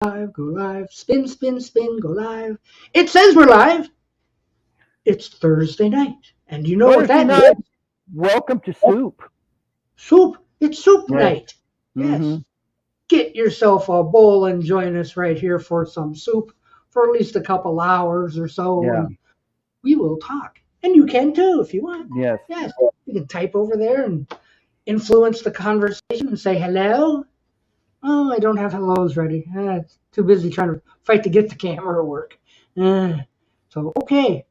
live, go live, spin, spin, spin, go live. It says we're live. It's Thursday night. And you know what Thursday that night. means? Welcome to Soup. Soup. It's soup Yes. night. Yes. Mm-hmm. Get yourself a bowl and join us right here for some soup for at least a couple hours or so. Yeah. And we will talk. And you can too if you want. Yes. Yes. You can type over there and influence the conversation and say hello. Oh, I don't have hellos ready. Too busy trying to fight to get the camera to work. So, okay.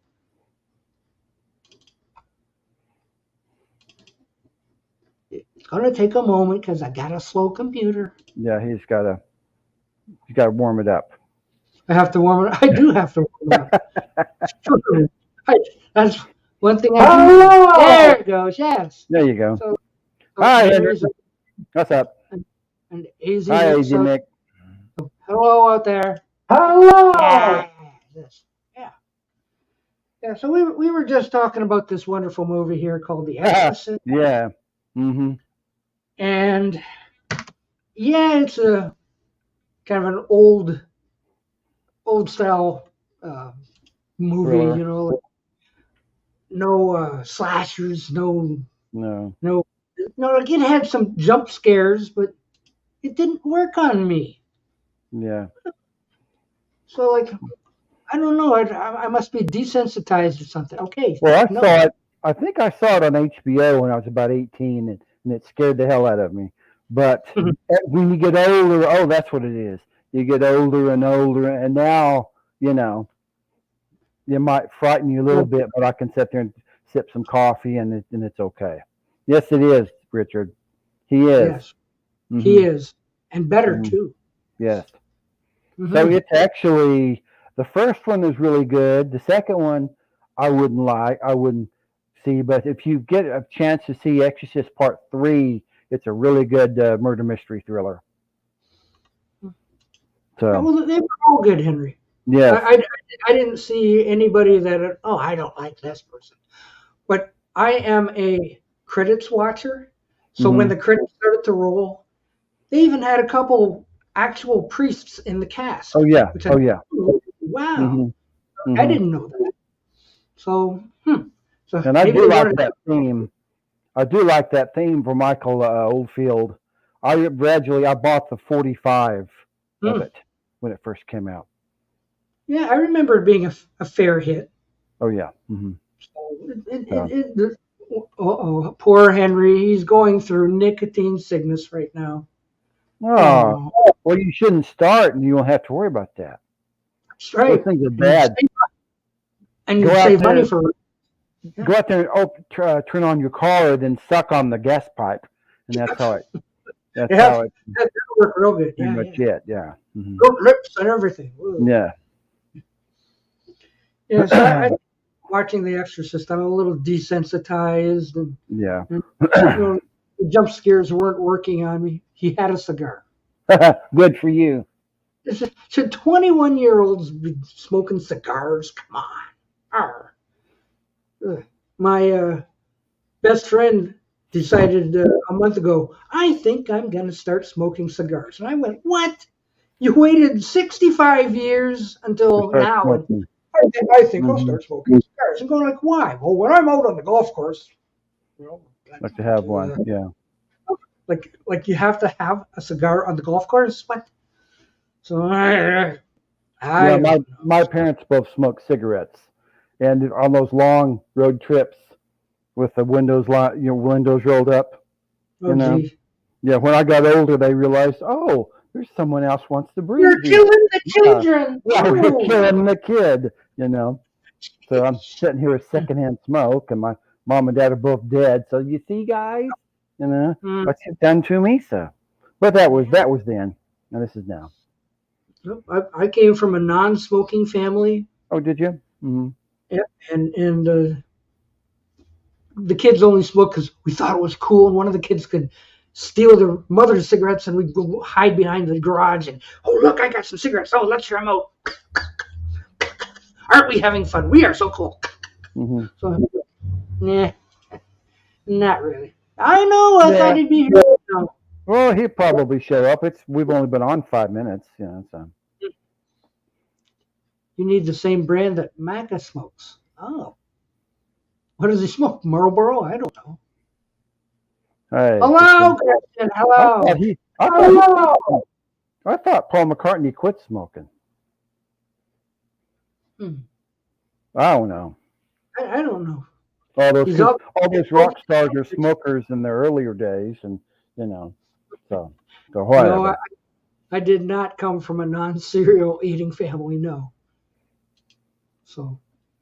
It's going to take a moment because I got a slow computer. Yeah, he's got to warm it up. I have to warm it. I do have to warm it up. That's one thing I do. Oh! There it goes. Yes. There you go. So Hi, Henry. What's up? And AZ. Hi, AZ Nick. Hello out there. Hello. Yes. Yeah. So we were just talking about this wonderful movie here called The Exorcist. Yeah. Mm-hmm. And yeah, it's a kind of an old style movie, Thriller. you know, like no slashers, no, like it had some jump scares, but it didn't work on me. Yeah. So like, I don't know, I must be desensitized or something. Okay. Well, I saw it. I think I saw it on HBO when I was about 18, and it scared the hell out of me. But when you get older, oh, that's what it is. You get older and older, and now, you know, it might frighten you a little bit, but I can sit there and sip some coffee, and it's okay. Yes, it is, Richard. He is. Yes, he is, and better too. Yes. So it's actually, the first one is really good. The second one, I wouldn't see. But if you get a chance to see Exorcist Part 3, it's a really good murder mystery thriller. So, well, they were all good, Henry. Yeah. I didn't see anybody that, I don't like this person. But I am a credits watcher. So when the credits started to roll, they even had a couple actual priests in the cast. Oh, yeah. Wow. I didn't know that. So, and I do like that theme. I do like that theme for Michael Oldfield. I bought the 45 of it when it first came out. Yeah, I remember it being a fair hit. Oh, yeah. So poor Henry. He's going through nicotine sickness right now. Oh, well, you shouldn't start, and you won't have to worry about that. That's right. Those things are bad. And you save money for it. Go out there and turn on your car, then suck on the gas pipe, and that's how it. That'll work real good. Pretty much it. Yeah. Lips and everything. Whoa. Yeah. Yeah. So watching The Exorcist, I'm a little desensitized, and the jump scares weren't working on me. He had a cigar. Good for you. Should 21-year-olds be smoking cigars? Come on. My best friend decided a month ago, I think I'm going to start smoking cigars. And I went, what? You waited 65 years until now. I think I'll start smoking cigars. I'm going like, why? Well, when I'm out on the golf course, like to have one, yeah. Like you have to have a cigar on the golf course? What? So my parents both smoked cigarettes, and on those long road trips with the windows rolled up, Geez. Yeah. When I got older, they realized, oh, there's someone else wants to breathe. You're killing the children. Yeah, we're killing the kid. So I'm sitting here with secondhand smoke, and my mom and dad are both dead. So you see, guys, what's it done to me? So, but that was then, and this is now. I came from a non-smoking family. Oh, did you? Mm-hmm. Yeah, and the kids only smoked because we thought it was cool, and one of the kids could steal their mother's cigarettes, and we'd go hide behind the garage and, oh, look, I got some cigarettes. Oh, let's try them out. Aren't we having fun? We are so cool. So, nah, not really. I know. I thought he'd be here. No. Well, he'll probably show up. We've only been on 5 minutes, So. you need the same brand that Macca smokes. Oh, what does he smoke? Marlboro? I don't know. Hey, Hello, Christian. I thought Hello. he, I thought he, I thought Paul McCartney quit smoking. Hmm. I don't know. I don't know. He's Because up. all those rock stars are smokers in their earlier days, and you know, so No, whatever. I did not come from a non-cereal eating family. No, so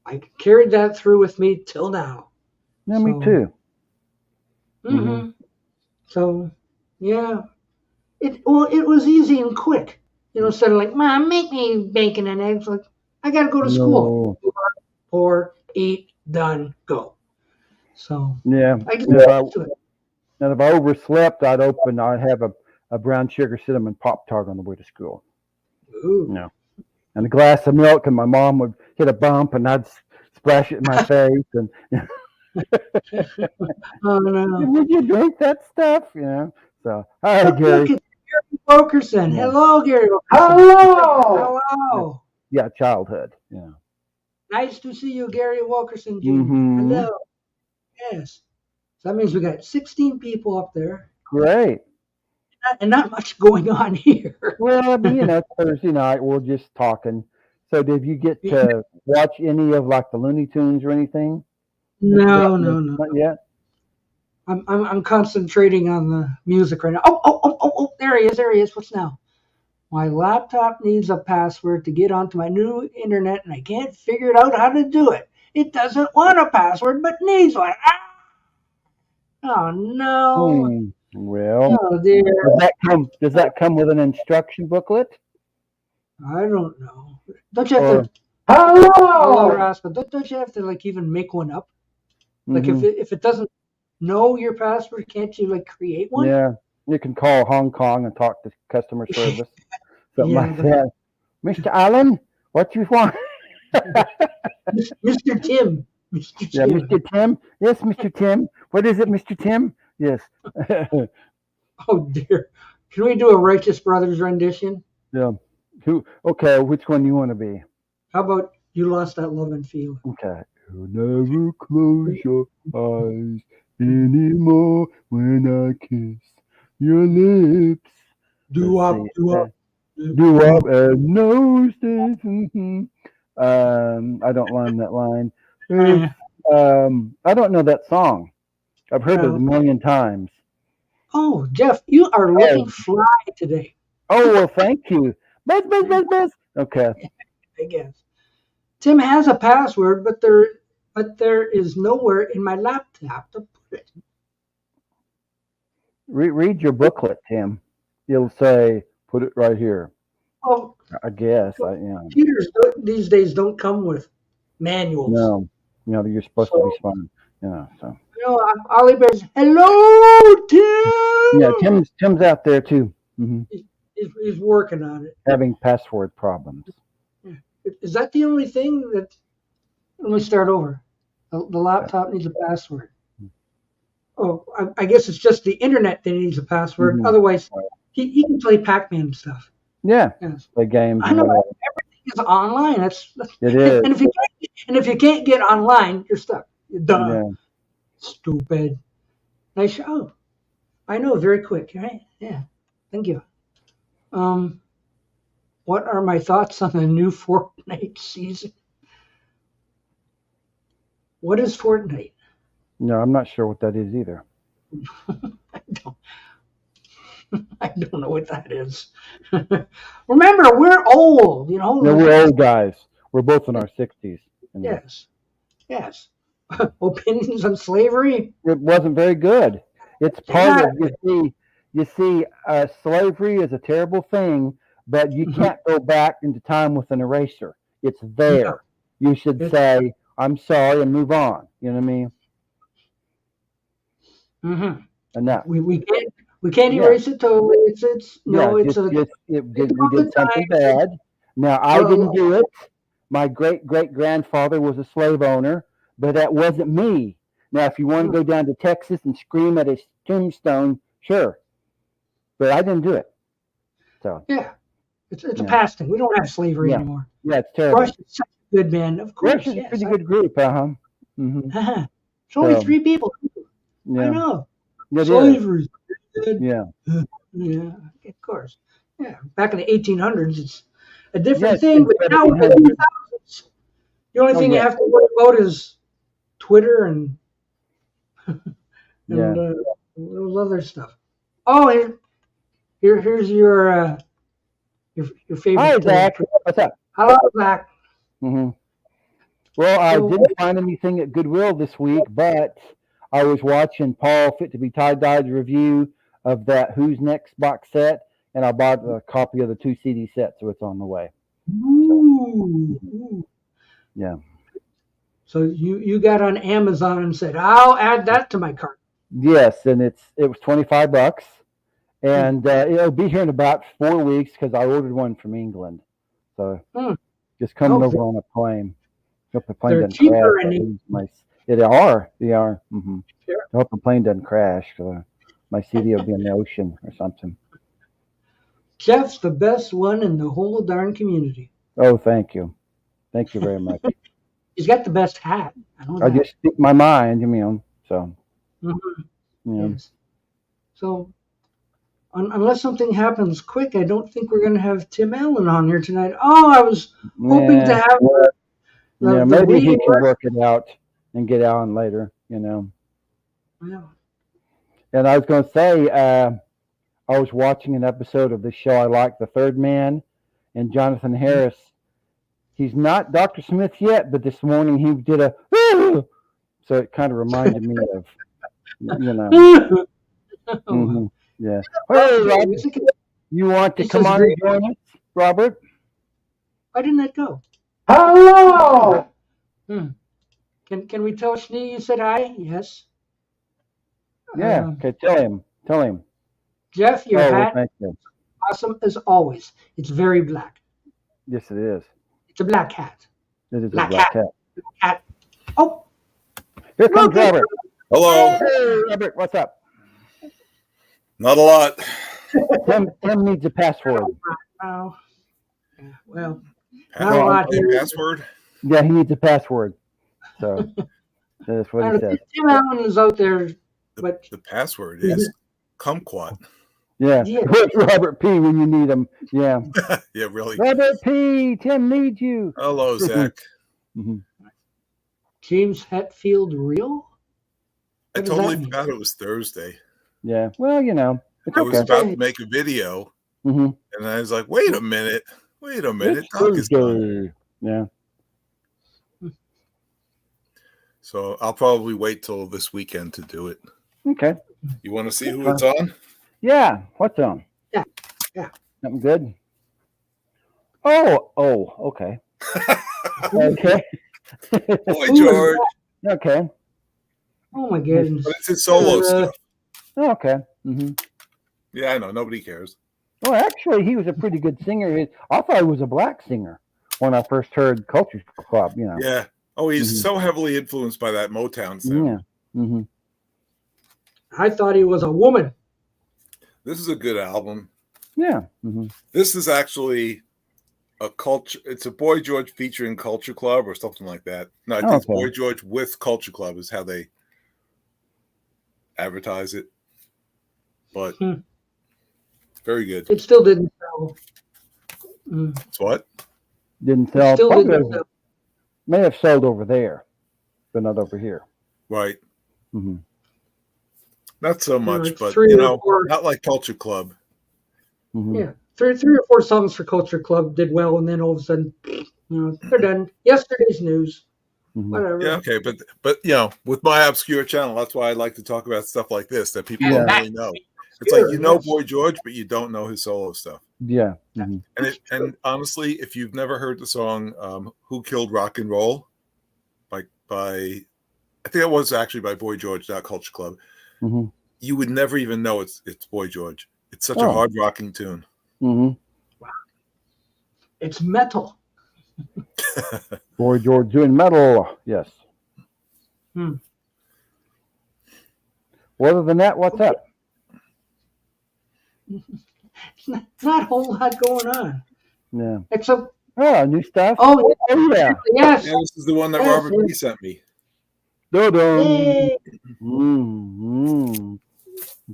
I carried that through with me till now. Yeah, me So, too. Hmm. hmm so yeah, it was easy and quick. Instead of like, Mom, make me bacon and eggs. Like, I got to go to school. No. Pour, eat, done, go. So Yeah. I just And if I to it. and if I overslept, I'd have a brown sugar cinnamon Pop Tart on the way to school. Ooh. No. And a glass of milk, and my mom would hit a bump, and I'd splash it in my face. And Oh no. would you drink that stuff? So, all right, Look, Gary. it's Gary Wilkerson. Yeah. Hello, Gary Wilkerson. Hello. Hello. Yeah, childhood. Yeah. Nice to see you, Gary Wilkerson Jr. Mm-hmm. Hello. Yes. So that means we got 16 people up there, Great. and not much going on here. Well, I mean, Thursday night we're just talking. So, did you get to watch any of like the Looney Tunes or anything? No, no, no. Not yet. I'm concentrating on the music right now. Oh, there he is. There he is. What's now? My laptop needs a password to get onto my new internet, and I can't figure out how to do it. It doesn't want a password, but needs one. Oh no! Well, Oh dear! does that come with an instruction booklet? I don't know. Don't you have Or to? I'll Hello. never ask, but don't you have to like even make one up? Like mhm. if it doesn't know your password, can't you like create one? Yeah, you can call Hong Kong and talk to customer service, something Yeah, like that. Mr. Allen, what you want? Mr. Tim. Mr. Yeah, Tim. Mr. Tim. Yes, Mr. Tim. What is it, Mr. Tim? Yes. Oh dear! Can we do a Righteous Brothers rendition? Yeah. Who? Okay, which one you want to be? How about you lost that love and feeling? Okay. You'll never close your eyes anymore when I kiss your lips. Do Let's up, see. do up, Do up and nose this. I don't learn that line. If, I don't know that song. I've heard it a million times. Oh, Jeff, you are looking Oh, fly today. well, thank you. Buzz. Okay. I guess. Tim has a password, but there is nowhere in my laptop to put it. Read your booklet, Tim. It'll say, put it right here. Oh, I guess. computers these days don't come with manuals. No. You're supposed to be smart. So. Ollie Bear's hello, Tim. Yeah, Tim's out there too. Hmm. He's working on it. Having password problems. Is that the only thing that? Let me start over. The laptop needs a password. Oh, I guess it's just the internet that needs a password. Mhm. Otherwise, he can play Pac-Man stuff. Yeah. Yes. Play games. I know everything is online. It is. And if you can't get online, you're stuck. You're done. Yeah. Stupid. Nice show. Oh, I know. Very quick. Right? Yeah. Thank you. What are my thoughts on the new Fortnite season? What is Fortnite? No, I'm not sure what that is either. I don't know what that is. Remember, we're old, No, we're old guys. We're both in our 60s. Yes. Opinions on slavery? It wasn't very good. It's part of you see, slavery is a terrible thing, but you can't go back into time with an eraser. It's there. You should say, I'm sorry, and move on. You know what I mean? Mm-hmm. And that we can't erase it totally. We did something bad. Now I didn't do it. My great grandfather was a slave owner, but that wasn't me. Now, if you want to go down to Texas and scream at his tombstone, sure, but I didn't do it. So yeah, it's a past thing. We don't have slavery anymore. Yeah, it's terrible. Rush is such a good band, of Rush course. is a Yes. pretty good group, Mm-hmm. It's only So, 3 people. I yeah, know. it is. Slavery. Good. Yeah, Yeah, of course. Yeah, back in the 1800s, it's a yeah, different it's thing. been But now in the 1700. 2000s, the only Oh thing you yeah, have to worry about is Twitter and yeah. those other stuff. Oh, here's your Hi, favorite. Zach. What's up? Hello, Zach. Mm-hmm. Well, I So, didn't find anything at Goodwill this week, but I was watching Paul FitToBe TieDyed review of that Who's Next box set, and I bought a copy of the 2 CD set, so it's on the way. So, ooh. yeah. So you got on Amazon and said, I'll add that to my cart. Yes, and it was $25, Hmm. and it'll be here in about 4 weeks because I ordered one from England. So Hmm. just coming over Okay. on a plane. Hope the plane They're doesn't crash. cheaper and They are. They are. Mm-hmm. sure. I hope the plane doesn't crash. My CD will be in the ocean or something. Jeff's the best one in the whole darn community. Oh, thank you. Thank you very much. He's got the best hat. I know I that. just speak my mind, so, Mhm. yeah. Yes. So unless something happens quick, I don't think we're going to have Tim Allen on here tonight. Oh, I was hoping to Yeah, have yeah, the maybe he reading. can work it out and get on later, Yeah. And I was going to say, I was watching an episode of the show I like, The Third Man, and Jonathan Harris. He's not Dr. Smith yet, but this morning he did a, so it kind of reminded me of, Oh, mm-hmm, yeah. well, Hey, here, Robert, you want to it come says on and join us, Robert? why didn't that go? Hello! Can we tell Schnee you said hi? Yes. Yeah, okay, tell him. Jeff, your Oh, well, hat thank you. awesome as always. It's very black. Yes, it is. It's a black hat. It is Black a black hat. Hat. Oh, Here comes look at Robert. Hello. Hey, Robert, what's up? Not a lot. Tim needs a password. Oh, yeah, well, Not a lot here. Password. Yeah, he needs a password. So that's what he says. Tim Allen is out there, but The password is kumquat. Yeah. Yeah. Where's Robert P when you need him? Yeah. Yeah, really. Robert P, Tim needs you. Hello, Zach. Mhm. James Hetfield real? I What does totally that mean? forgot it was Thursday. Yeah. Well, it's I was okay. about to make a video, Mm-hmm. and I was like, wait a minute. It's Talk is done. Thursday. Yeah. So I'll probably wait till this weekend to do it. Okay. You want to see who it's on? Yeah. What's on? Yeah. Something good? Oh, okay. Okay. Boy, George. Okay. Oh my goodness. But it's his solo stuff. Okay. Mm-hmm. Yeah, I know. Nobody cares. Well, actually, he was a pretty good singer. I thought he was a black singer when I first heard Culture Club. Yeah. Oh, he's Mhm. so heavily influenced by that Motown sound. Yeah. Mm-hmm. I thought he was a woman. This is a good album. Yeah. Mm-hmm. This is actually a culture. It's a Boy George featuring Culture Club or something like that. No, I think it's Okay. Boy George with Culture Club is how they advertise it. But very good. It still didn't sell. It's what? Didn't It sell. still Probably didn't sell. may have sold over there, but not over here. Right. Mm-hmm. Not so There much, were but 3 or 4. not like Culture Club. Mm-hmm. Yeah, three or 4 songs for Culture Club did well, and then all of a sudden, they're done. Yesterday's news. Mm-hmm. Whatever. Yeah, okay, but with my obscure channel, that's why I like to talk about stuff like this that people Yeah. don't really know. It's like Yes. Boy George, but you don't know his solo stuff. Yeah. Mm-hmm. And honestly, if you've never heard the song "Who Killed Rock and Roll" by I think it was actually by Boy George, not Culture Club, Mm-hmm. you would never even know it's Boy George. It's such a Oh. hard rocking tune. Mm-hmm. It's metal. Boy George doing metal. Yes. Other than that, what's up? It's not a whole lot going on. Yeah. Except Oh, new stuff. Oh, Oh yeah. yes. Yeah, this is the one that Yes, Robert yes. P sent me. Dun-dun. Yay.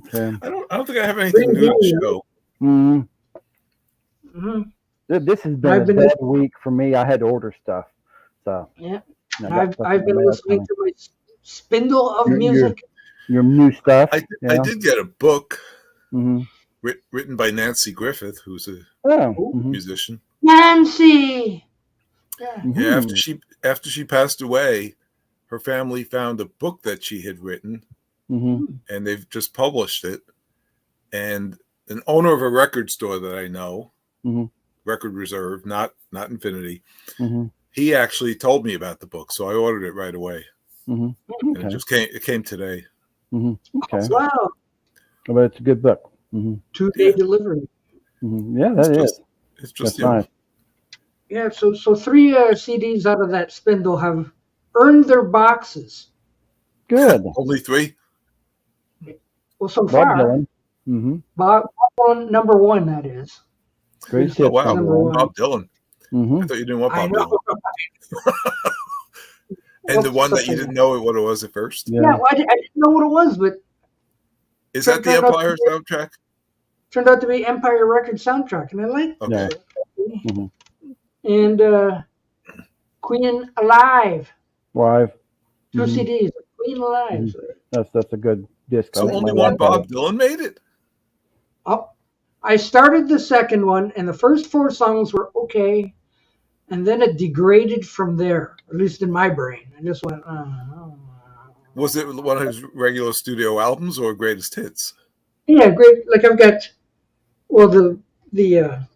Okay. I don't think I have anything new to show. Mm. Mhm. This has been I've a been bad week for me. I had to order stuff, so Yeah. I And got I've stuff I've in the been mail listening coming. to my spindle of Your music. your new stuff. I Yeah. did get a book Mm-hmm. written by Nancy Griffith, who's a Oh. Ooh. Mm-hmm. musician. Nancy. Yeah. Yeah, Mm-hmm. after she passed away, her family found a book that she had written, Mm-hmm. and they've just published it. And an owner of a record store that I know, Mm-hmm. Record Reserve, not Infinity, Mm-hmm. he actually told me about the book, so I ordered it right away. Mm-hmm. And Okay. it came today. Mm-hmm. Okay. Wow. But it's a good book. Mm-hmm. 2-day delivery. Mm-hmm. Yeah, It's that just, is. it's just That's nice. Yeah. So 3 CDs out of that spindle have earned their boxes. Good. only 3. Well, so Bob far, Dylan. Mm-hmm. Bob number 1, that is. Great Oh hits. wow, Number 1. Bob Dylan. Mm-hmm. I thought you didn't want I Bob know. Dylan. And the What's one that such you a- didn't know what it was at first. Yeah. Yeah, well, I didn't know what it was, but Is that the Turned out Empire to be- soundtrack? turned out to be Empire Record soundtrack, and I liked Okay. Yeah. it. And Queen Alive, Live. 2 Mhm. CDs, Queen Alive. That's a good disc. I So think only my one wife had Bob it. Dylan made it? Oh, I started the second one, and the first 4 songs were okay, and then it degraded from there. At least in my brain, I just went. Was it one of his regular studio albums or greatest hits? Yeah, great. Like I've got, well, the You have a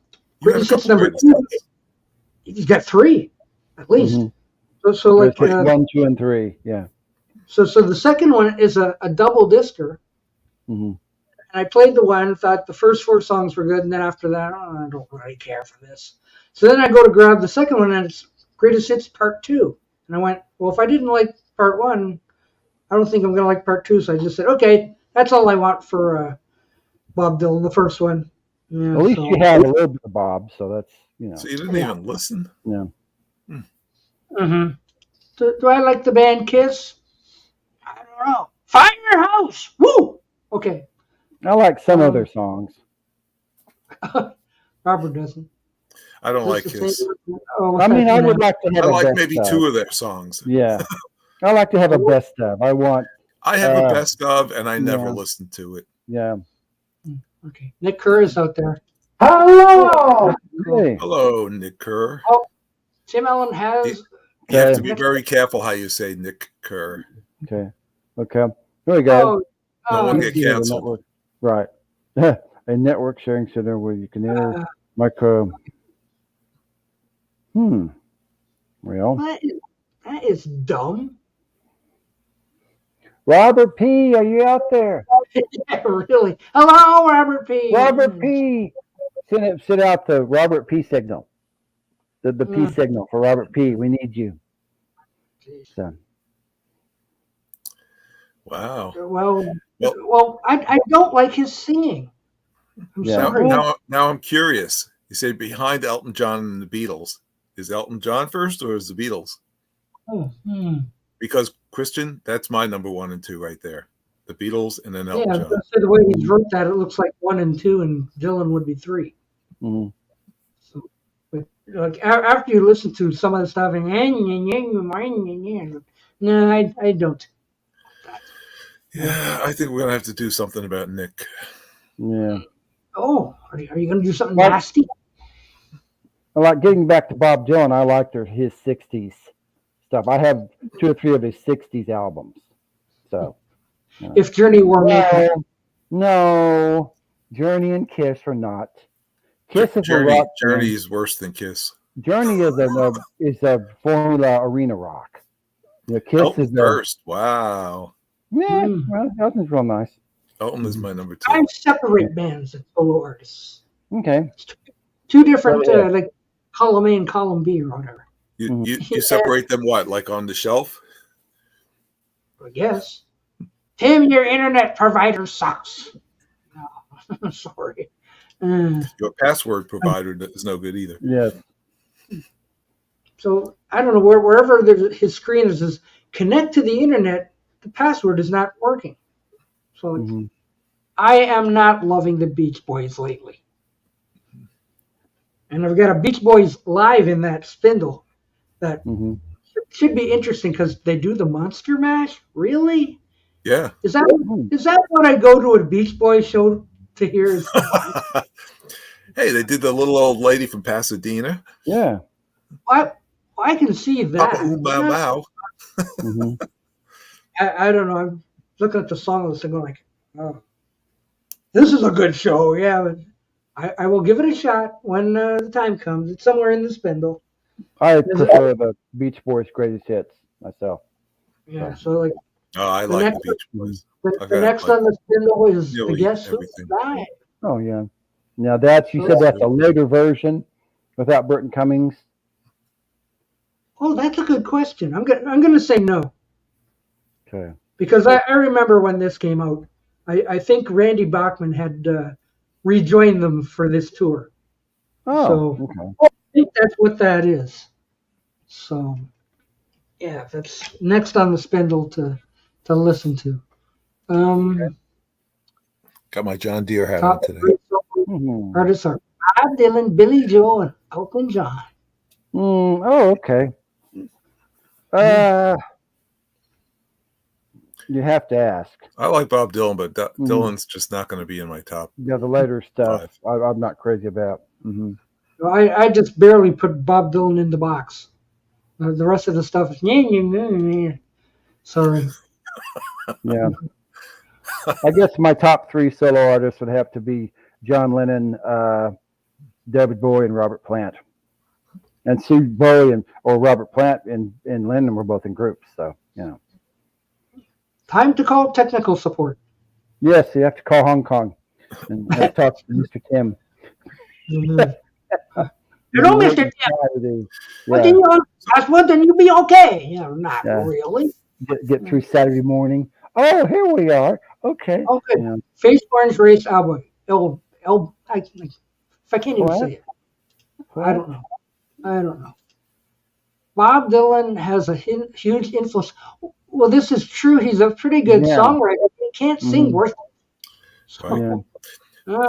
greatest hits couple number greatest 2. hits. He's got 3, at least. Mhm. So like Greatest hits 1, 2, and 3. Yeah. so the second one is a double discer. Mm-hmm. And I played the one, thought the first 4 songs were good, and then after that, I don't really care for this. So then I go to grab the second one, and it's Greatest Hits Part 2. And I went, well, if I didn't like Part 1, I don't think I'm going to like Part 2. So I just said, okay, that's all I want for Bob Dylan, the first one. Yeah, At least so- you had a little bit of Bob, so that's So you didn't Yeah. even listen? yeah. Mm-hmm. Do I like the band Kiss? I don't know. Firehouse! Woo! Okay. I like some other songs. Robert doesn't. I don't like This is Kiss. the same- Oh, I mean, I would like to I have a like best maybe of. 2 of their songs. Yeah. I like to have a best of. I want, I have a best of, and I never yeah. listened to it. yeah. Okay. Nick Kerr is out there. Hello! Hey. Hello, Nick Kerr. Tim Allen has. You have to Okay. be very careful how you say Nick Kerr. Okay. Okay. Here we go. No one get Yeah, the canceled. network. Right. A network sharing center where you can enter micro. Well, that is dumb. Robert P., are you out there? Yeah, really. Hello, Robert P. Robert P. Send out the Robert P. signal. The P signal for Robert P. We need you. So. Wow. Well, I don't like his singing. I'm Yeah. sorry. Now I'm curious. You say behind Elton John and the Beatles. Is Elton John first or is the Beatles? Because Christian, that's my number 1 and 2 right there. The Beatles and then Elton Yeah, John. so the way he's wrote that, it looks like 1 and 2, and Dylan would be 3. Mhm. So, but like after you listen to some of the stuff, and no, I don't. Yeah, I think we're gonna have to do something about Nick. Yeah. Oh, are you going to do something What? nasty? I like getting back to Bob Dylan. I liked his 60s stuff. I have 2 or 3 of his 60s albums. So. If Journey were making, No. Journey and Kiss are not. Kiss is a rock. Journey is worse than Kiss. Journey is a Formula Arena rock. Kiss Elton is first. Wow. Yeah, well, Elton's real nice. Elton is my number 2. I separate bands and solo artists. Okay. 2 different, Oh, yeah. like column A and column B or whatever. You separate them what? Like on the shelf? I guess. Tim, your internet provider sucks. No, sorry. Your password provider is no good either. Yes. So I don't know wherever his screen is, says connect to the internet. The password is not working. So I am not loving the Beach Boys lately. And I've got a Beach Boys live in that spindle that should be interesting because they do the Monster Mash. Really? Yeah. Is that what I go to a Beach Boys show to hear? Is Hey, they did the little old lady from Pasadena. Yeah. I can see that. Papa Ooh Bow Bow. I don't know. I'm looking at the song list and going like, oh, this is a good show. Yeah, but I will give it a shot when the time comes. It's somewhere in the spindle. I prefer the Beach Boys' greatest hits myself. Yeah, so like. Oh, I like the Beach Boys. The next on the spindle is the Guess Who Died. Oh yeah. Now you said that's a later version without Burton Cummings. Oh, that's a good question. I'm gonna say no. Okay. Because I remember when this came out. I think Randy Bachman had rejoined them for this tour. Oh, so okay. I think that's what that is. So yeah, that's next on the spindle to listen to. Got my John Deere hat on today. Artists are Bob Dylan, Billy Joel, and Elton John. Oh, okay. You have to ask. I like Bob Dylan, but Dylan's just not going to be in my top. Yeah, the later stuff I'm not crazy about. I just barely put Bob Dylan in the box. The rest of the stuff is sorry. Yeah. I guess my top 3 solo artists would have to be John Lennon, David Bowie, and Robert Plant. And Steve Bowie or Robert Plant and Lennon were both in groups, so Time to call technical support. Yes, you have to call Hong Kong and talk to Mr. Tim. Hello, Mr. Tim. What did you ask? What? Then you be okay? Not really. Get through Saturday morning. Oh, here we are. Okay. Okay. Face Orange Race album. I can't even say it. I don't know. Bob Dylan has a huge influence. Well, this is true. He's a pretty good songwriter. But he can't sing worth it. So,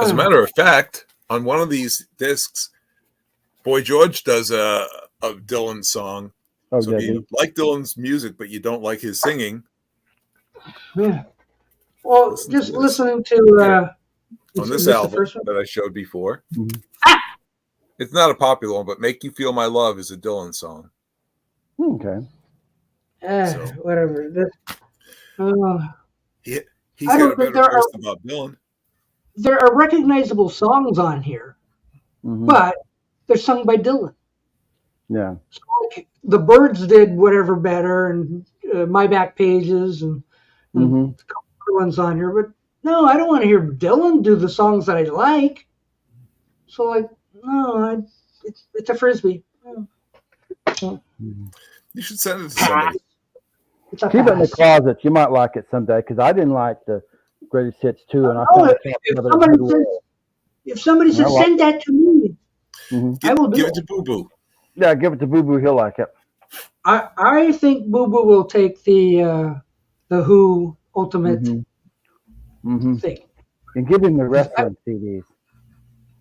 as a matter of fact, on one of these discs, Boy George does a Dylan song. Oh, so if you like Dylan's music, but you don't like his singing. Yeah. Well, just listening to on this album that I showed before. It's not a popular one, but "Make You Feel My Love" is a Dylan song. Okay. Whatever. He's got a better voice than Bob Dylan. There are recognizable songs on here, but they're sung by Dylan. Yeah. So, like, the Byrds did whatever better, and My Back Pages, and a couple other ones on here. But no, I don't want to hear Dylan do the songs that I like. So, like, no, it's a frisbee. You should send it to somebody. Keep it in the closet. You might like it someday, because I didn't like the Greatest Hits 2, and I thought if somebody says send that to me, I will give it to Boo Boo. Yeah, give it to Boo Boo. He'll like it. I think Boo Boo will take the Who Ultimate thing. And give him the rest of the CDs.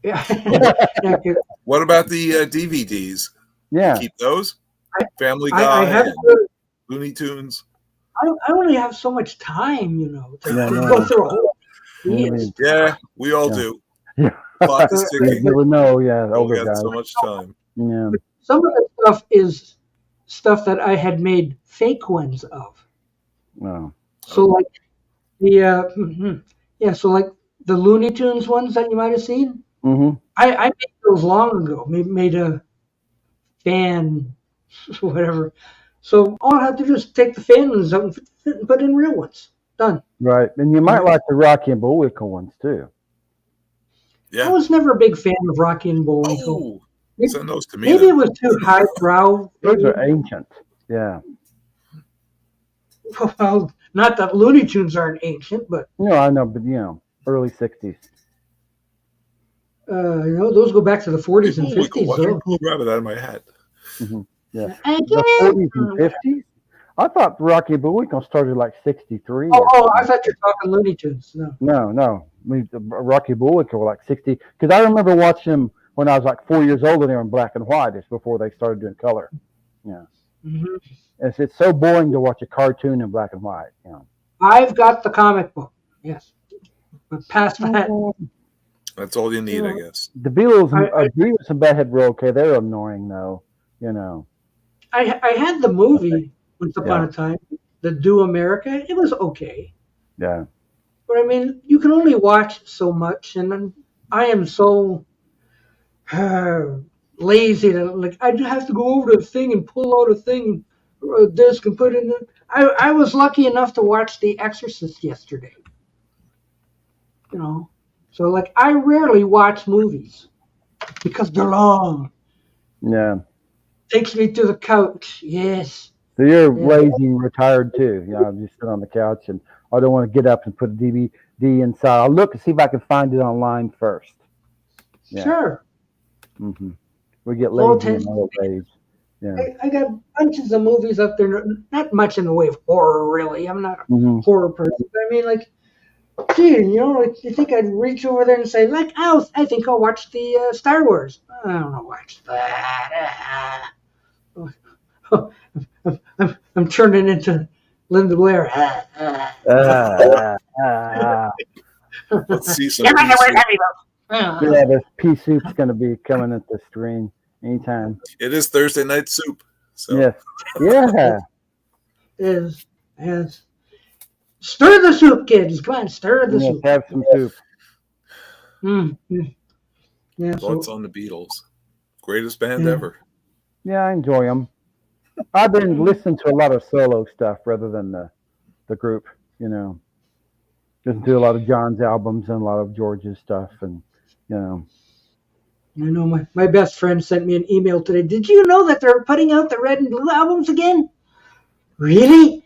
Yeah. What about the DVDs? Yeah. Keep those? Family Guy, Looney Tunes. I only have so much time, to go through a whole. Yeah, we all do. Yeah. Clock is ticking. Never know. Yeah, we got so much time. Yeah. Some of the stuff is stuff that I had made fake ones of. Wow. So like so like the Looney Tunes ones that you might have seen. I made those long ago. Made a fan, whatever. So all I have to do is take the fan ones out and put in real ones. Done. Right, and you might like the Rocky and Bullwinkle ones too. Yeah. I was never a big fan of Rocky and Bullwinkle. Send those to me. Maybe it was too highbrow. Those are ancient. Yeah. Well, not that Looney Tunes aren't ancient, but no, I know, but early '60s. Those go back to the 40s and 50s. Watch me pull a rabbit out of my hat. Yeah. Again. The 40s and 50s. I thought Rocky Bullwinkle started like 63. I thought you were talking Looney Tunes. No. No. Rocky Bullwinkle were like 60. Because I remember watching them when I was like 4 years old and they were in black and white. It's before they started doing color. Yeah. Mm-hmm. It's so boring to watch a cartoon in black and white. You know. I've got the comic book. Yes. But past that. That's all you need, I guess. The Beatles and Butthead were okay. They're annoying, though. You know. I had the movie Once Upon a Time, the Do America. It was okay. Yeah. But I mean, you can only watch so much, and I am so lazy to I have to go over to the thing and pull out a disc and put it in. I was lucky enough to watch The Exorcist yesterday. You know, so I rarely watch movies because they're long. Yeah. Takes me to the couch. Yes. So you're lazy and retired too. You know, just sit on the couch and I don't want to get up and put a DVD inside. I'll look and see if I can find it online first. Yeah. Sure. Mm-hmm. We get lazy in old age. Yeah. I got bunches of movies up there. Not much in the way of horror, really. I'm not a horror person. But I mean, gee, you think I'd reach over there and say, I think I'll watch the Star Wars. I don't know, watch that. I'm turning into Linda Blair. Let's see some. Yeah, this pea soup's going to be coming at the screen anytime. It is Thursday night soup. So. Yes. Yeah. Is stir the soup, kids. Come on, stir the soup. Have some soup. Mm-hmm. Yeah. Thoughts on the Beatles? Greatest band ever. Yeah, I enjoy them. I've been listening to a lot of solo stuff rather than the group. You know, listen to a lot of John's albums and a lot of George's stuff, and you know. I know my best friend sent me an email today. Did you know that they're putting out the Red and Blue albums again? Really?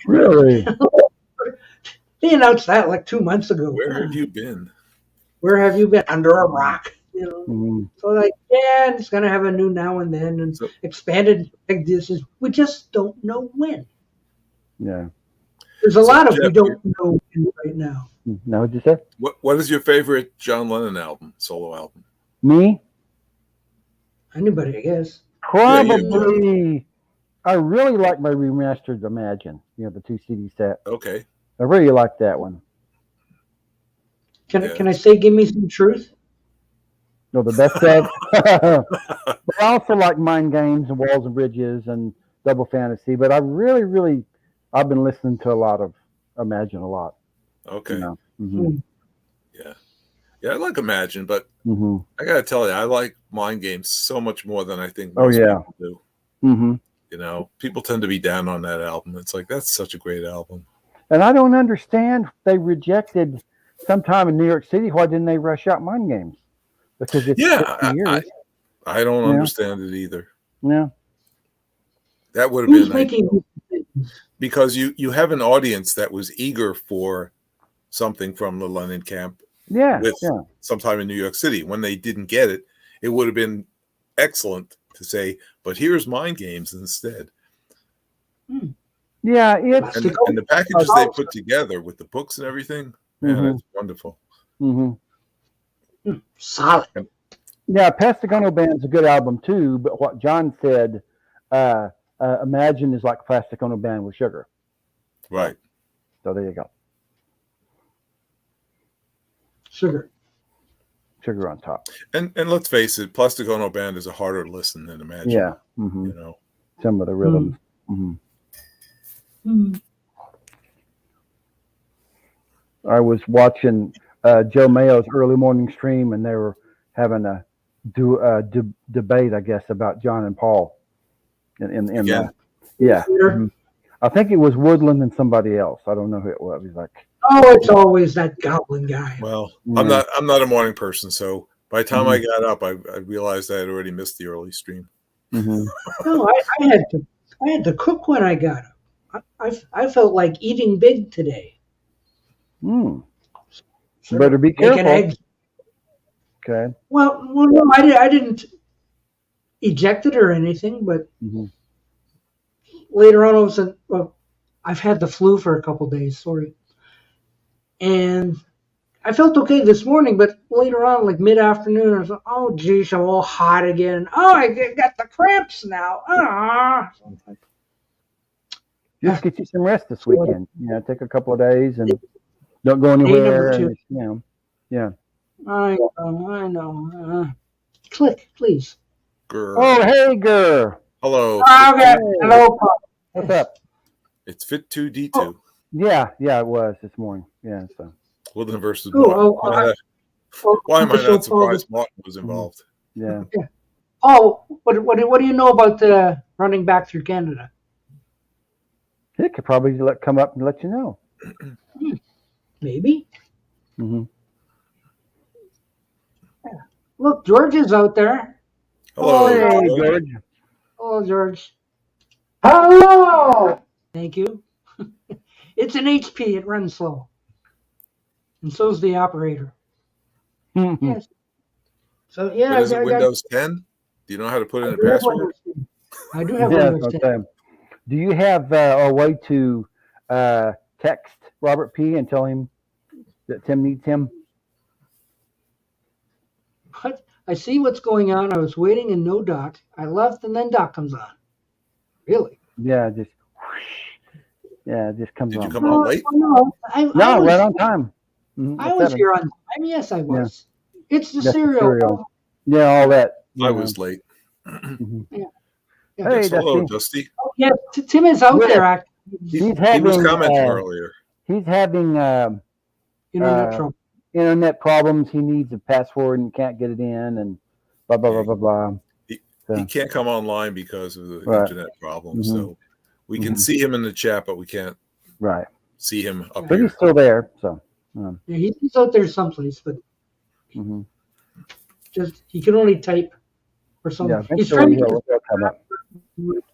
Really? They announced that 2 months ago. Where have you been? Where have you been? Under a rock. You know. Mm-hmm. So it's gonna have a new now and then and expanded editions. We just don't know when. Yeah. There's a lot of we don't know right now. Now what'd you say? What is your favorite John Lennon album, solo album? Me? Anybody, I guess. Probably. I really like my remastered Imagine. You know, the 2 CD set. Okay. I really like that one. Can I say, give me some truth? No, the best of. But I also like Mind Games and Walls and Bridges and Double Fantasy. But I've been listening to a lot of Imagine a lot. Okay. You know? Mm-hmm. Yeah, I like Imagine, but I got to tell you, I like Mind Games so much more than I think most people do. Mm-hmm. You know, people tend to be down on that album. It's that's such a great album. And I don't understand. They rejected sometime in New York City. Why didn't they rush out Mind Games? Because it's 50 years. I don't understand it either. Yeah. That would have been because you have an audience that was eager for something from the Lennon camp. Sometime in New York City. When they didn't get it, it would have been excellent to say, but here's Mind Games instead. Yeah, and the packages they put together with the books and everything, man, that's wonderful. Solid. Yeah, Plastic-Ono Band's a good album too, but what John said, Imagine is like Plastic-Ono Band with sugar. Right. So there you go. Sugar on top. And let's face it, Plastic-Ono Band is a harder listen than Imagine. Yeah. You know. Some of the rhythms. I was watching Joe Mayo's early morning stream, and they were having a debate, I guess, about John and Paul. I think it was Woodland and somebody else. I don't know who it was. He's like, oh, it's always that goblin guy. Well, I'm not a morning person, so by the time I got up, I realized I had already missed the early stream. No, I had to cook when I got up. I felt like eating big today. Better be careful. Eggs. Okay. Well, no, I didn't. ejected or anything, but later on I was I've had the flu for a couple days, sorry. And I felt okay this morning, but later on, like mid-afternoon, I was like, oh, geez, I'm all hot again. Oh, I got the cramps now. Ah. Just get you some rest this weekend. Take a couple of days and don't go anywhere. And, yeah. I know. Click, please. Grr. Oh, hey, girl. Hello. Okay. Hello, Pop. What's up? It's FitToDe2. Oh. Yeah, it was this morning. Yeah, so. Woodland versus Cool. Martin. Why am I not surprised Martin was involved? Yeah. Oh, what do you know about running back through Canada? He could probably come up and let you know. Maybe. Mm-hmm. Yeah. Look, George is out there. Hello, hey, George. Hello, George. Hello. Thank you. It's an HP. It runs slow. And so's the operator. Mm-hmm. Yes. So, yeah. But is it Windows 10? Do you know how to put in a password? I do have Windows 10. Okay. Do you have a way to text Robert P. and tell him that Tim needs him? What? I see what's going on. I was waiting and no Doc. I left and then Doc comes on. Really? Yeah, just comes on. Did you come on late? No, right on time. Mm-hmm. I was here on time. Yes, I was. Yeah. It's the cereal. Yeah, all that. I was late. Mm-hmm. Yeah. Hey, hello, Dusty. Oh, yeah, Tim is out there. He was commenting earlier. He's having internet trouble. Internet problems. He needs a password and can't get it in, and blah blah blah blah blah. He can't come online because of the internet problem. Mm-hmm. So we can see him in the chat, but we can't see him up here. But he's still there. So yeah, he's out there someplace, but just he can only type or something. Yeah, he's trying to come up.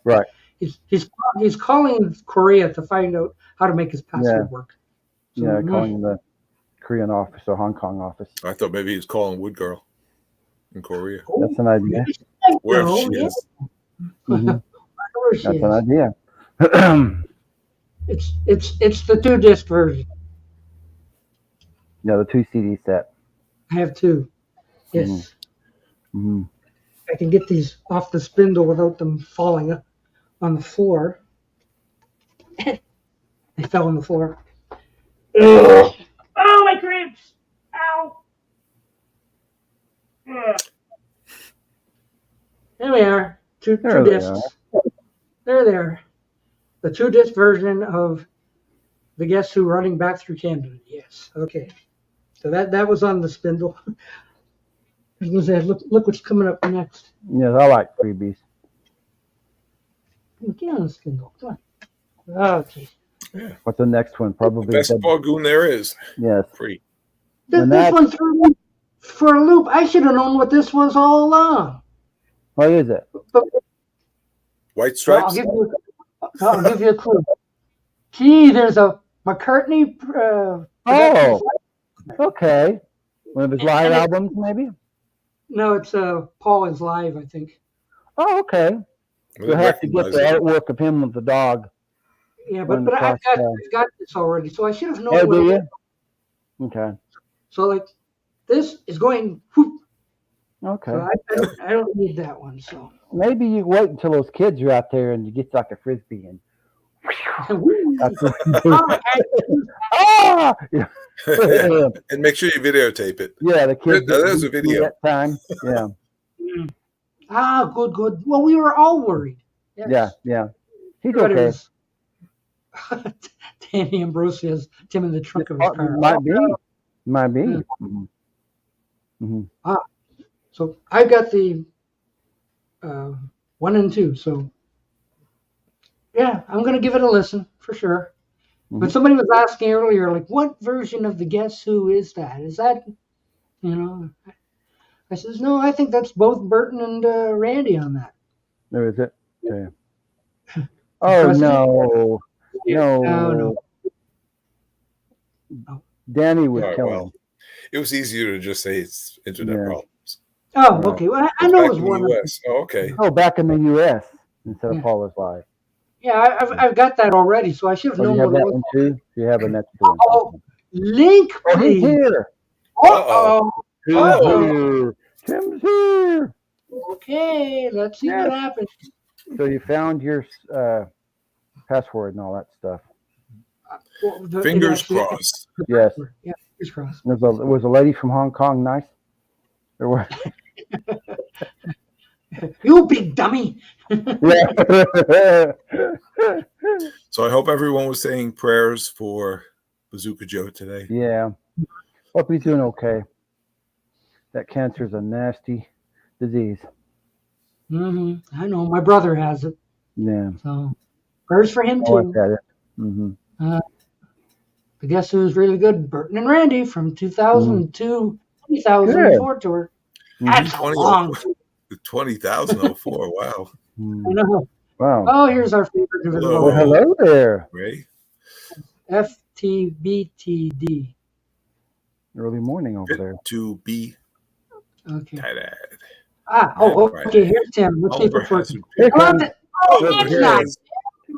Right. He's calling Korea to find out how to make his password work. So, calling the Korean office or Hong Kong office. I thought maybe he's calling Wood Girl in Korea. That's an idea. Wherever she is. Mm-hmm. That's an idea. It's the 2-disc version. Yeah, the 2 CD set. I have 2. Yes. Mm-hmm. I can get these off the spindle without them falling on the floor. They fell on the floor. Ugh. Oh, my cramps! Ow! Ugh. There we are. Two discs. There they are. The 2-disc version of the Guess Who running back through Canada. Yes. Okay. So that was on the spindle. I was going to say, look what's coming up next. Yes, I like freebies. Get on the spindle. Come on. Okay. Yeah. What's the next one? Probably the best ball goon there is. Yes. Free. This one threw me for a loop. I should have known what this was all along. What is it? White Stripes? I'll give you a clue. Gee, there's a McCartney. Okay. One of his live albums, maybe? No, it's Paul is live, I think. Oh, okay. We'll have to get the artwork of him with the dog. Yeah, but I've got this already, so I should have known. Oh, do you? Okay. So, like, this is going. Whoop. Okay. So I don't need that one. So maybe you wait until those kids are out there and you get like a frisbee and. And make sure you videotape it. Yeah, the kids. There's a video. That time. Yeah. Good. Well, we were all worried. Yes. Yeah. He's okay. Danny Ambrosi has Tim in the trunk of his car. Might be. Yeah. Mm-hmm. So I got the 1 and 2. So yeah, I'm gonna give it a listen for sure. Mm-hmm. But somebody was asking earlier, like, what version of the Guess Who is that? Is that, I says, no, I think that's both Burton and Randy on that. There is it. Okay. Oh no. No. Danny was telling. Well, it was easier to just say it's internet problems. Oh, okay. Well, I know it was one. U.S. Oh, okay. Oh, back in the U.S. instead of Paula's Live. Yeah, I've got that already, so I should have known you have what that it was. one too? You have a next one. Oh, link, Oh, he's please. here. Uh-oh. Tim's here. Okay, let's see what happens. So you found your password and all that stuff. Fingers crossed. Yes. Yeah, fingers crossed. Was a lady from Hong Kong nice? Or what? You big dummy. Yeah. So I hope everyone was saying prayers for Bazooka Joe today. Yeah. Hope he's doing okay. That cancer is a nasty disease. Mm-hmm. I know. My brother has it. Yeah. So prayers for him Oh, too. I got it. Mm-hmm. I guess it was really good. Burton and Randy from 2002, 2004 tour. That's long. The 20,004. Wow. I know. Wow. Oh, here's our favorite. Well, hello there. Ray. FTBTD. Early morning over there. FitToBe. Okay. TieDyed. Okay. Here's Tim. Let's see if it's working. Here comes. It's not.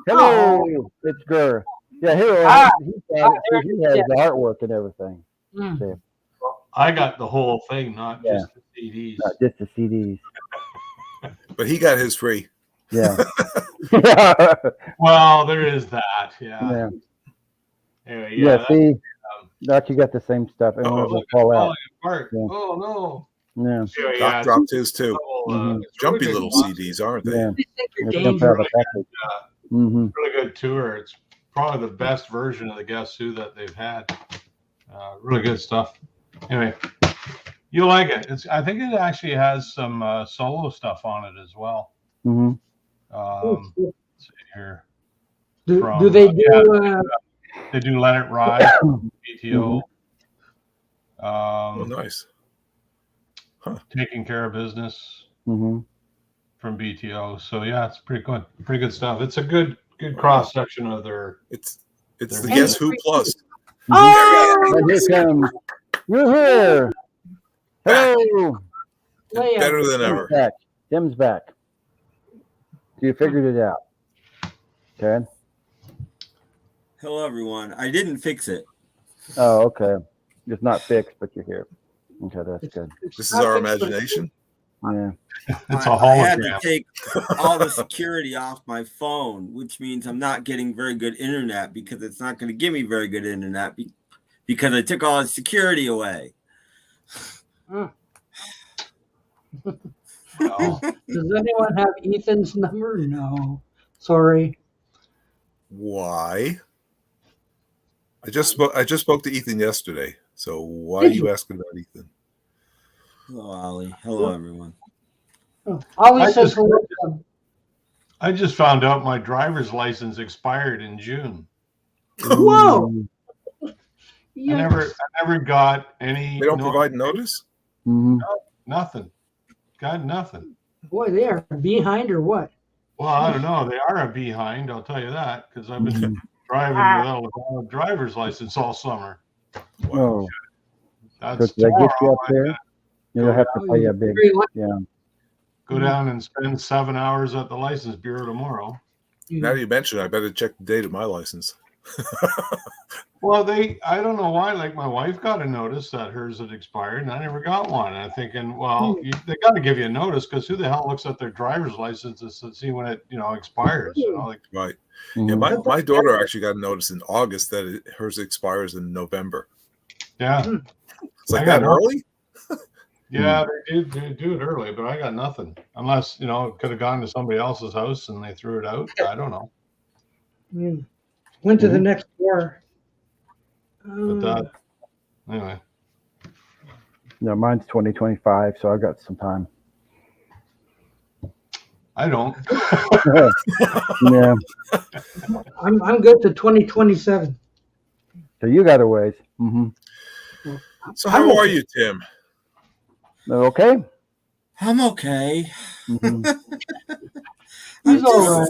Hello, it's Gur. Yeah, here he has the artwork and everything. Mm. I got the whole thing, not just the CDs. Not just the CDs. But he got his free. Yeah. Well, there is that. Yeah. Anyway, yeah. See, that you got the same stuff. And it'll fall out. Apart. Yeah. Oh no. Yeah. Doc dropped his too. Jumpy really little CDs, aren't they? Yeah. Really good tour. It's probably the best version of the Guess Who that they've had. Really good stuff. Anyway, you'll like it. I think it actually has some solo stuff on it as well. Let's see here. Do they do? They do Let It Ride, BTO. Nice. Taking Care of Business from BTO. So yeah, it's pretty good. Pretty good stuff. It's a good cross section of their. It's the Guess Who Plus. Here comes. You're here. Hello. Better than ever. Back. Tim's back. You figured it out. Okay. Hello, everyone. I didn't fix it. Oh, okay. It's not fixed, but you're here. Okay, that's good. This is our imagination. Yeah. It's a I had hologram. to take all the security off my phone, which means I'm not getting very good internet because it's not going to give me very good internet because I took all the security away. Does anyone have Ethan's number? No. Sorry. Why? I just spoke to Ethan yesterday. So why are you asking about Ethan? Hello, Ollie. Hello, everyone. Ollie says hello. I just found out my driver's license expired in June. Whoa! I never got any. They don't provide notice? Mm-hmm. No, nothing. Got nothing. Boy, they are behind or what? Well, I don't know. They are a behind, I'll tell you that, because I've been driving without a driver's license all summer. Wow. That's Did I get you up there? You'll have to pay a big. Yeah. Go down and spend 7 hours at the license bureau tomorrow. Now you mention it, I better check the date of my license. Well, I don't know why. Like, my wife got a notice that hers had expired, and I never got one. And I'm thinking, well, they got to give you a notice because who the hell looks at their driver's licenses to see when it, expires? Right. Yeah, my daughter actually got a notice in August that hers expires in November. Yeah. It's like that early? Yeah, they do it early, but I got nothing. Unless, it could have gone to somebody else's house and they threw it out. I don't know. Went to the next door. But anyway. No, mine's 2025, so I've got some time. I don't. Yeah. I'm good to 2027. So you got a ways. Mm-hmm. So how are you, Tim? Okay. I'm okay. Mm-hmm. He's all right.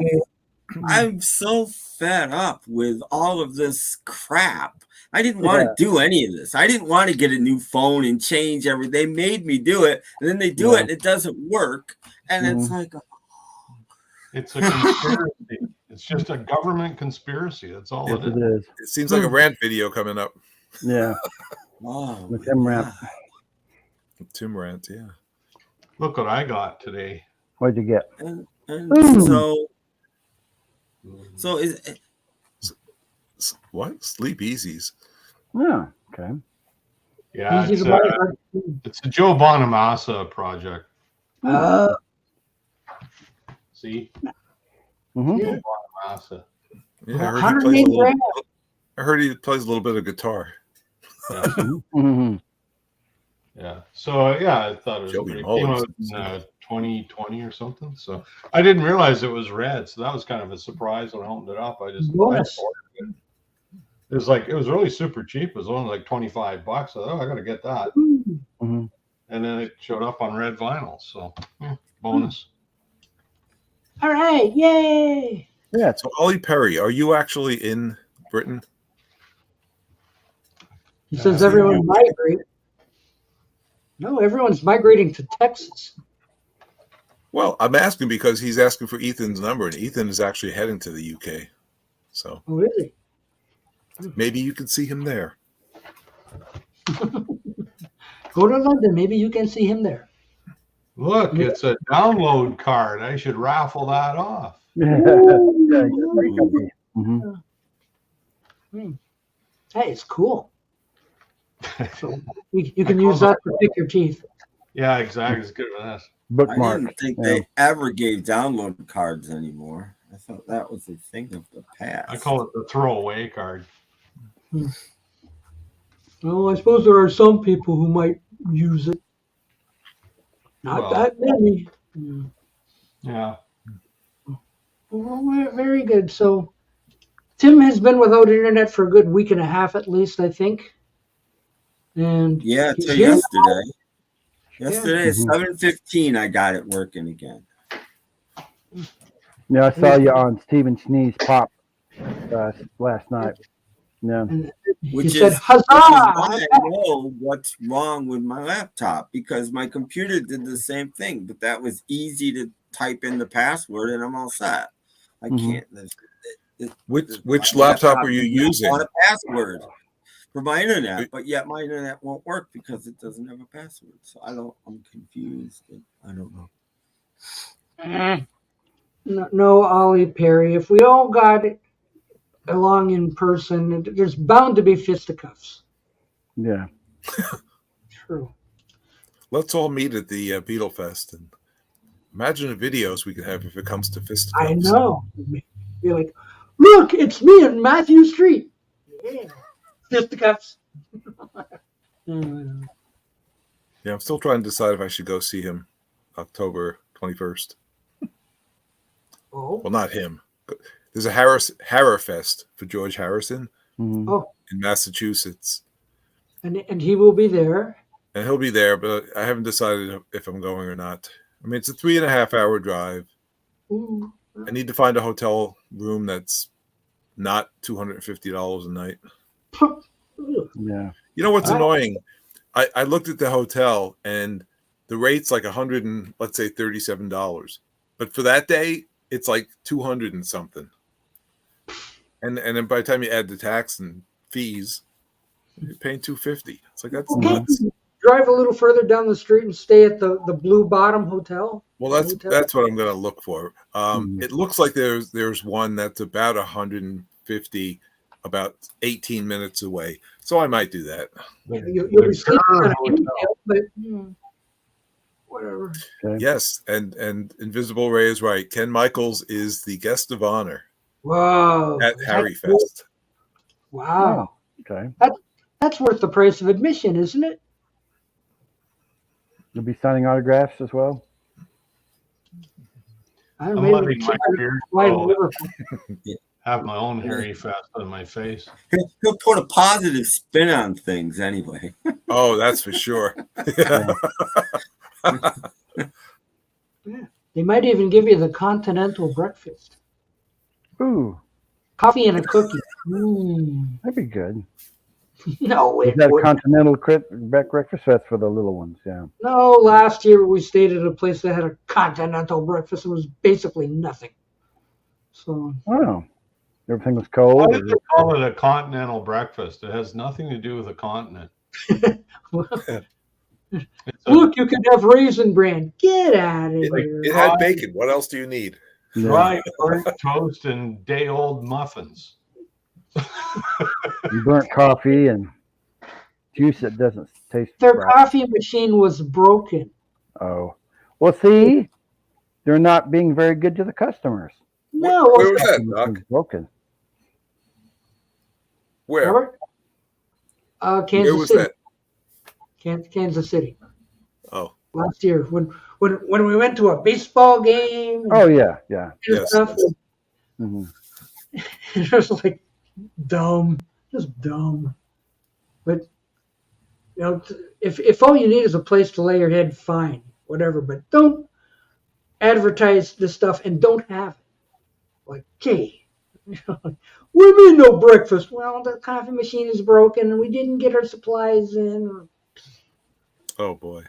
I'm so fed up with all of this crap. I didn't want to do any of this. I didn't want to get a new phone and change everything. They made me do it, and then they do it, and it doesn't work. And it's like, it's a conspiracy. It's just a government conspiracy. That's all it is. It seems like a rant video coming up. Yeah. wow. With Tim Rant. Tim Rant, yeah. Look what I got today. What'd you get? And so is what? Sleep Easies. Yeah. Okay. Yeah, it's a Joe Bonamassa project. See? Mm-hmm. Joe Bonamassa. Yeah, I heard he plays a little bit of guitar. Yeah. Mm-hmm. Yeah. So yeah, I thought it was Joey pretty Mullins. came out in 2020 or something. So I didn't realize it was red. So that was kind of a surprise when I opened it up. I ordered it. It was really super cheap. It was only like $25. I thought, I gotta get that. Mm-hmm. And then it showed up on red vinyl. So bonus. All right, yay! Yeah. So Ollie Perry, are you actually in Britain? He says everyone migrate. No, everyone's migrating to Texas. Well, I'm asking because he's asking for Ethan's number, and Ethan is actually heading to the UK. So Oh, really? maybe you can see him there. Go to London. Maybe you can see him there. Look, it's a download card. I should raffle that off. Mm-hmm. Hey, it's cool. So you can use that to pick your teeth. Yeah, exactly. It's good for that. Bookmark. I didn't think they ever gave download cards anymore. I thought that was a thing of the past. I call it the throwaway card. Well, I suppose there are some people who might use it. Not that many. Yeah. Well, very good. So Tim has been without internet for a good week and a half at least, I think. And yeah, he's till here yesterday. now. Yesterday at 7:15, I got it working again. Yeah, I saw you on Stephen Snee's Pop last night. Yeah. And he Which said, is "Huzzah!" why I know what's wrong with my laptop, because my computer did the same thing, but that was easy to type in the password and I'm all set. I can't. Which laptop are you using? On a password for my internet, but yet my internet won't work because it doesn't have a password. So I'm confused. I don't know. No, Ollie Perry. If we all got along in person, there's bound to be fisticuffs. Yeah. True. Let's all meet at the Beatle Fest and imagine the videos we could have if it comes to fisticuffs. I know. Be like, look, it's me and Matthew Street. Yeah. Fisticuffs. Yeah, I'm still trying to decide if I should go see him October 21st. Oh. Well, not him. There's a Harrowfest for George Harrison Mm-hmm. in Massachusetts. And he will be there. And he'll be there, but I haven't decided if I'm going or not. I mean, it's a 3.5-hour drive. Ooh. I need to find a hotel room that's not $250 a night. Yeah. You know what's annoying? I looked at the hotel and the rate's like let's say $37. But for that day, it's like 200 and something. And then by the time you add the tax and fees, you're paying $250. It's like that's nuts. Drive a little further down the street and stay at the Blue Bottom Hotel. Well, that's what I'm going to look for. It looks like there's one that's about 150, about 18 minutes away. So I might do that. You'll be sleeping on an email, but whatever. Okay. Yes, and Invisible Ray is right. Ken Michaels is the guest of honor. Wow. At Harry Fest. Wow. Okay. That's worth the price of admission, isn't it? You'll be signing autographs as well? I'm letting my beard grow. Have my own Harry Fest on my face. He'll put a positive spin on things anyway. Oh, that's for sure. They might even give you the continental breakfast. Ooh. Coffee and a cookie. Mm. That'd be good. No, Is it that a wouldn't. continental breakfast? That's for the little ones, yeah. No, last year we stayed at a place that had a continental breakfast. It was basically nothing. So. Oh. Everything was cold. Why did they call it a continental breakfast? It has nothing to do with a continent. Look, you can have Raisin Bran. Get out of here. It had bacon. What else do you need? Dry burnt toast and day-old muffins. Burnt coffee and juice that doesn't taste. Their coffee machine was broken. Oh. Well, see, they're not being very good to the customers. No. Where was that, Doc? Broken. Where? Robert? Kansas Where was City. that? Kansas City. Oh. Last year when we went to a baseball game. Oh yeah. Yes. Stuff, Mm-hmm. it was like dumb, just dumb. But you know, if all you need is a place to lay your head, fine, whatever. But don't advertise this stuff and don't have it. Like, gee, what do you mean no breakfast? Well, the coffee machine is broken and we didn't get our supplies in. Oh boy.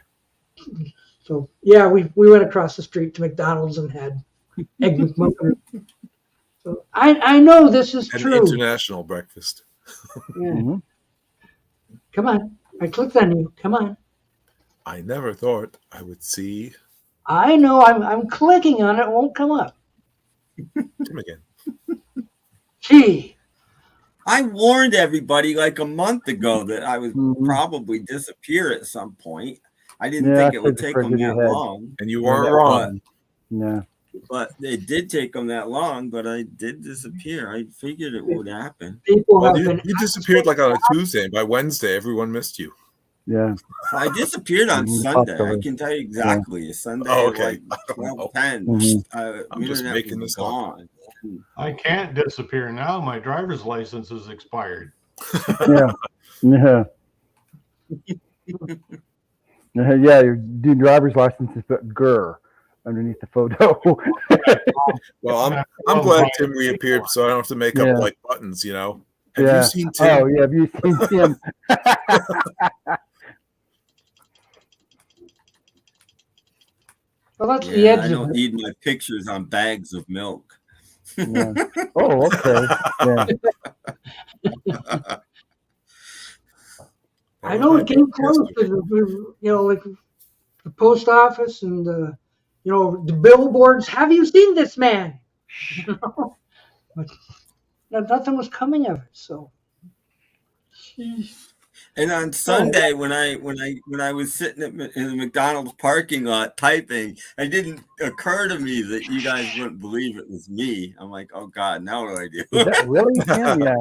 So yeah, we went across the street to McDonald's and had Egg McMuffin. So I know this is An true. international breakfast. Yeah. Mm-hmm. Come on. I clicked on you. Come on. I never thought I would see I know. I'm clicking on it. It won't come up. him again. Gee. I warned everybody like a month ago that I would probably disappear at some point. I didn't think it would take them that long. And you weren't wrong. Yeah. But it did take them that long, but I did disappear. I figured it would happen. You disappeared like on a Tuesday. By Wednesday, everyone missed you. Yeah. I disappeared on Sunday. I can tell you exactly. Yeah. Sunday at like 12:10. I'm just making this gone. I can't disappear now. My driver's license is expired. Yeah. Yeah, your driver's license is put GER underneath the photo. Well, I'm glad Tim reappeared, so I don't have to make up like buttons. You know. Have you seen Tim? Oh yeah, have you seen Tim? Well, that's the edge. I don't need my pictures on bags of milk. Yeah. Oh, okay. Yeah. I know it came close to like the post office and the billboards. Have you seen this man? But nothing was coming of it. So. And on Sunday, when I was sitting in the McDonald's parking lot typing, it didn't occur to me that you guys wouldn't believe it was me. I'm like, oh God, now what do I do? Is that really him? Yeah.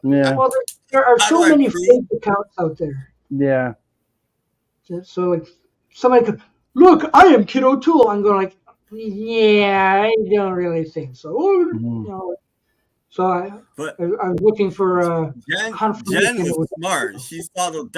Yeah. Well, there are so many fake accounts out there. Yeah. So like somebody could look, I am Kid O'Toole. I'm going like, yeah, I don't really think so. So I was looking for Jen was smart. She saw the ...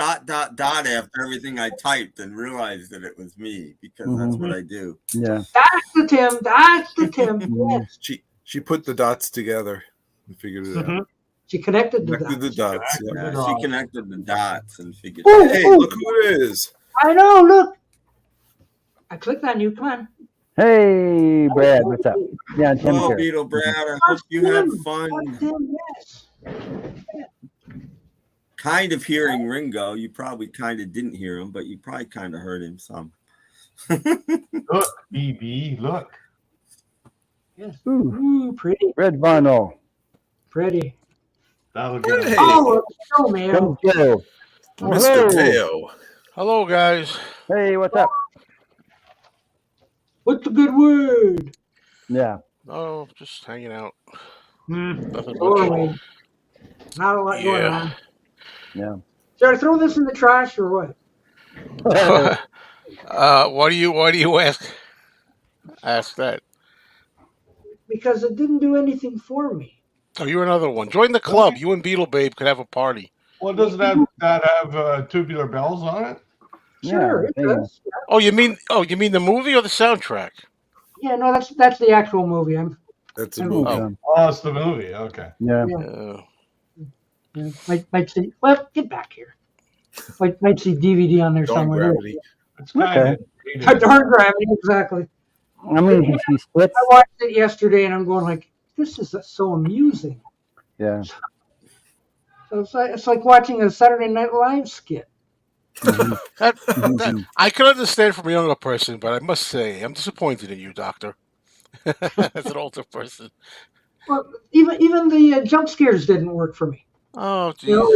after everything I typed and realized that it was me because that's what I do. Yeah. That's the Tim. That's the Tim. Yes. She put the dots together and figured it out. She connected the dots. Yeah, she connected the dots and figured it out. Hey, look who it is. I know, look. I clicked on you. Come on. Hey, Brad, what's up? Yeah, Tim's hello, here. Beatle Brad. I hope you had fun. Kind of hearing Ringo. You probably kind of didn't hear him, but you probably kind of heard him some. Look, BB, look. Yes. Ooh, pretty. Red vinyl. Pretty. That'll get Hey. Oh, Mayo. Mr. Mayo. Hello, guys. Hey, what's up? What's a good word? Yeah. Oh, just hanging out. Nothing much. Not a lot going on. Yeah. Should I throw this in the trash or what? Why do you ask that? Because it didn't do anything for me. Oh, you're another one. Join the club. You and Beatle Babe could have a party. Well, doesn't that have tubular bells on it? Sure, it does. Oh, you mean the movie or the soundtrack? Yeah, no, that's the actual movie. I'm That's a movie. Oh, it's the movie. Okay. Yeah. Might see. Well, get back here. Might see DVD on there Darn somewhere. Gravity. It's kind of Darn Gravity, exactly. I mean, he splits. I watched it yesterday, and I'm going like, this is so amusing. Yeah. So it's like watching a Saturday Night Live skit. That, I can understand from a younger person, but I must say, I'm disappointed in you, Doctor. As an older person. Well, even the jump scares didn't work for me. Oh, geez. You know,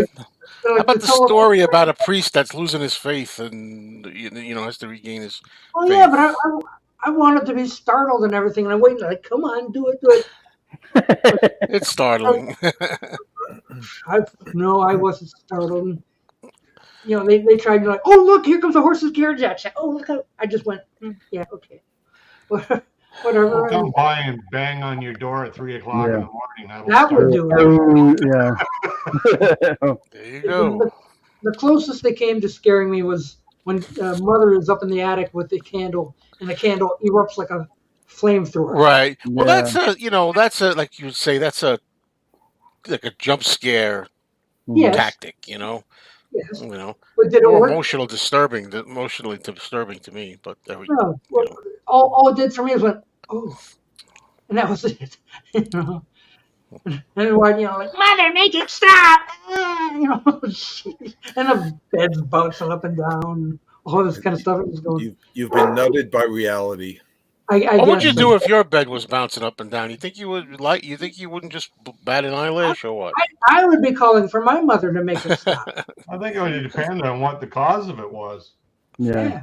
How about the story about a priest that's losing his faith and has to regain his faith? Yeah, but I wanted to be startled and everything, and I'm waiting like, come on, do it. It's startling. I wasn't startled. They tried to like, oh look, here comes a horse's carriage action. Oh look, I just went, yeah, okay, whatever. I'll come by and bang on your door at 3 o'clock in the morning. That would do it. Yeah. There you go. The closest they came to scaring me was when Mother is up in the attic with the candle, and the candle erupts like a flamethrower. Right. Well, that's like you would say, that's like a jump scare tactic, Yes. But did it work? Emotionally disturbing to me, but no. All it did for me was went, oh, and that was it. And when like, Mother, make it stop, and the bed's bouncing up and down, all this kind of stuff. It was going. You've been nutted by reality. What would you do if your bed was bouncing up and down? You think you would You think you wouldn't just bat an eyelash or what? I would be calling for my mother to make it stop. I think it would depend on what the cause of it was. Yeah.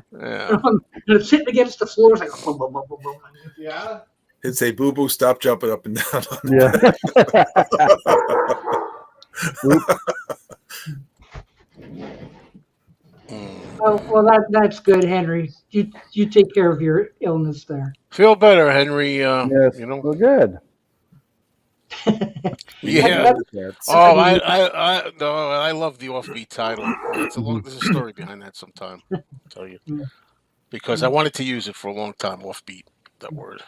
It's hitting against the floor, it's like boom, boom, boom, boom, boom. Yeah. It'd say, "Boo boo, stop jumping up and down." Yeah. Well, that's good, Henry. You take care of your illness there. Feel better, Henry. Yes. Well, good. Yeah. I love the offbeat title. There's a story behind that sometime. I'll tell you. Because I wanted to use it for a long time, offbeat, that word.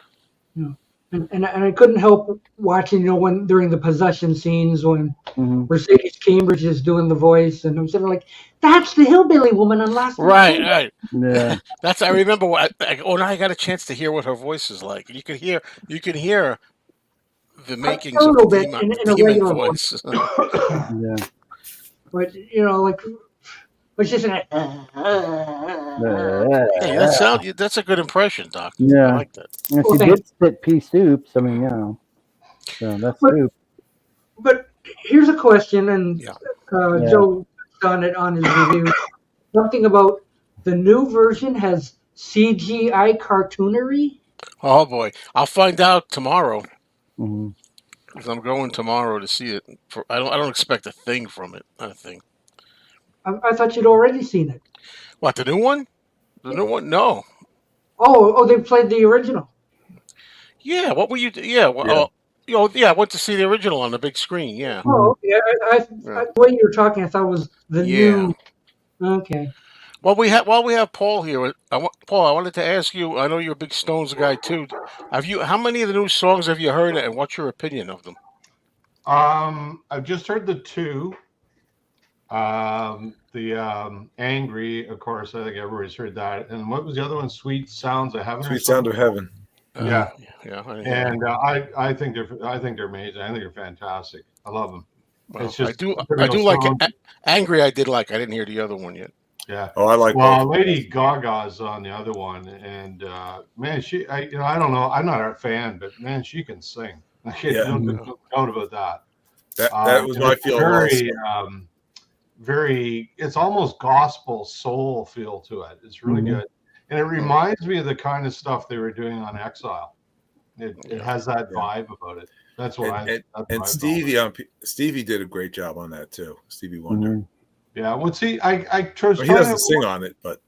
Yeah. And I couldn't help watching, when during the possession scenes when Mercedes Cambridge is doing the voice, and I'm sitting like, that's the hillbilly woman on Last Night. Right. Yeah. I remember now I got a chance to hear what her voice is like. You could hear the makings of the demon voice. Yeah. But she's like, hey, that's a good impression, Doc. Yeah. I like that. And she did spit pea soup. I mean, so that's soup. But here's a question, and Joe done it on his review. Something about the new version has CGI cartoonery. Oh boy, I'll find out tomorrow. Mm-hmm. Because I'm going tomorrow to see it. I don't expect a thing from it. Not a thing. I thought you'd already seen it. What, the new one? The new one? No. Oh, they played the original. Yeah. What were you? Yeah. Well, I went to see the original on the big screen. Yeah. Oh, okay. The way you were talking, I thought it was the new. Okay. Well, while we have Paul here, Paul, I wanted to ask you. I know you're a big Stones guy too. How many of the new songs have you heard, and what's your opinion of them? I've just heard the two. The Angry, of course, I think everybody's heard that. And what was the other one? Sweet Sounds of Heaven. Sweet Sound of Heaven. Yeah. And I think they're amazing. I think they're fantastic. I love them. Well, I do like it. Angry. I didn't hear the other one yet. Yeah. Oh, I like. Well, Lady Gaga's on the other one, and man, I don't know. I'm not a fan, but man, she can sing. No doubt about that. That was my feeling. Very, it's almost gospel soul feel to it. It's really good, and it reminds me of the kind of stuff they were doing on Exile. It has that vibe about it. That's what Stevie did a great job on that too. Stevie Wonder. Yeah, what's he? I chose. He doesn't sing on it, but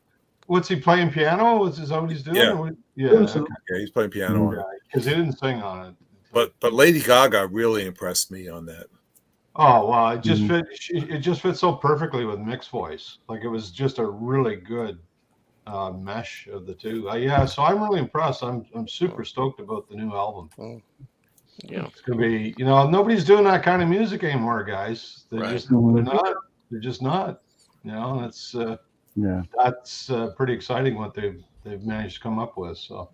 what's he playing piano? Is that what he's doing? Yeah, he's playing piano on it because he didn't sing on it. But Lady Gaga really impressed me on that. Oh well, it just fit. It just fits so perfectly with Mick's voice. Like it was just a really good mesh of the two. So I'm really impressed. I'm super stoked about the new album. Yeah. It's gonna be, nobody's doing that kind of music anymore, guys. They're just they're not. They're just not. That's pretty exciting what they've managed to come up with. So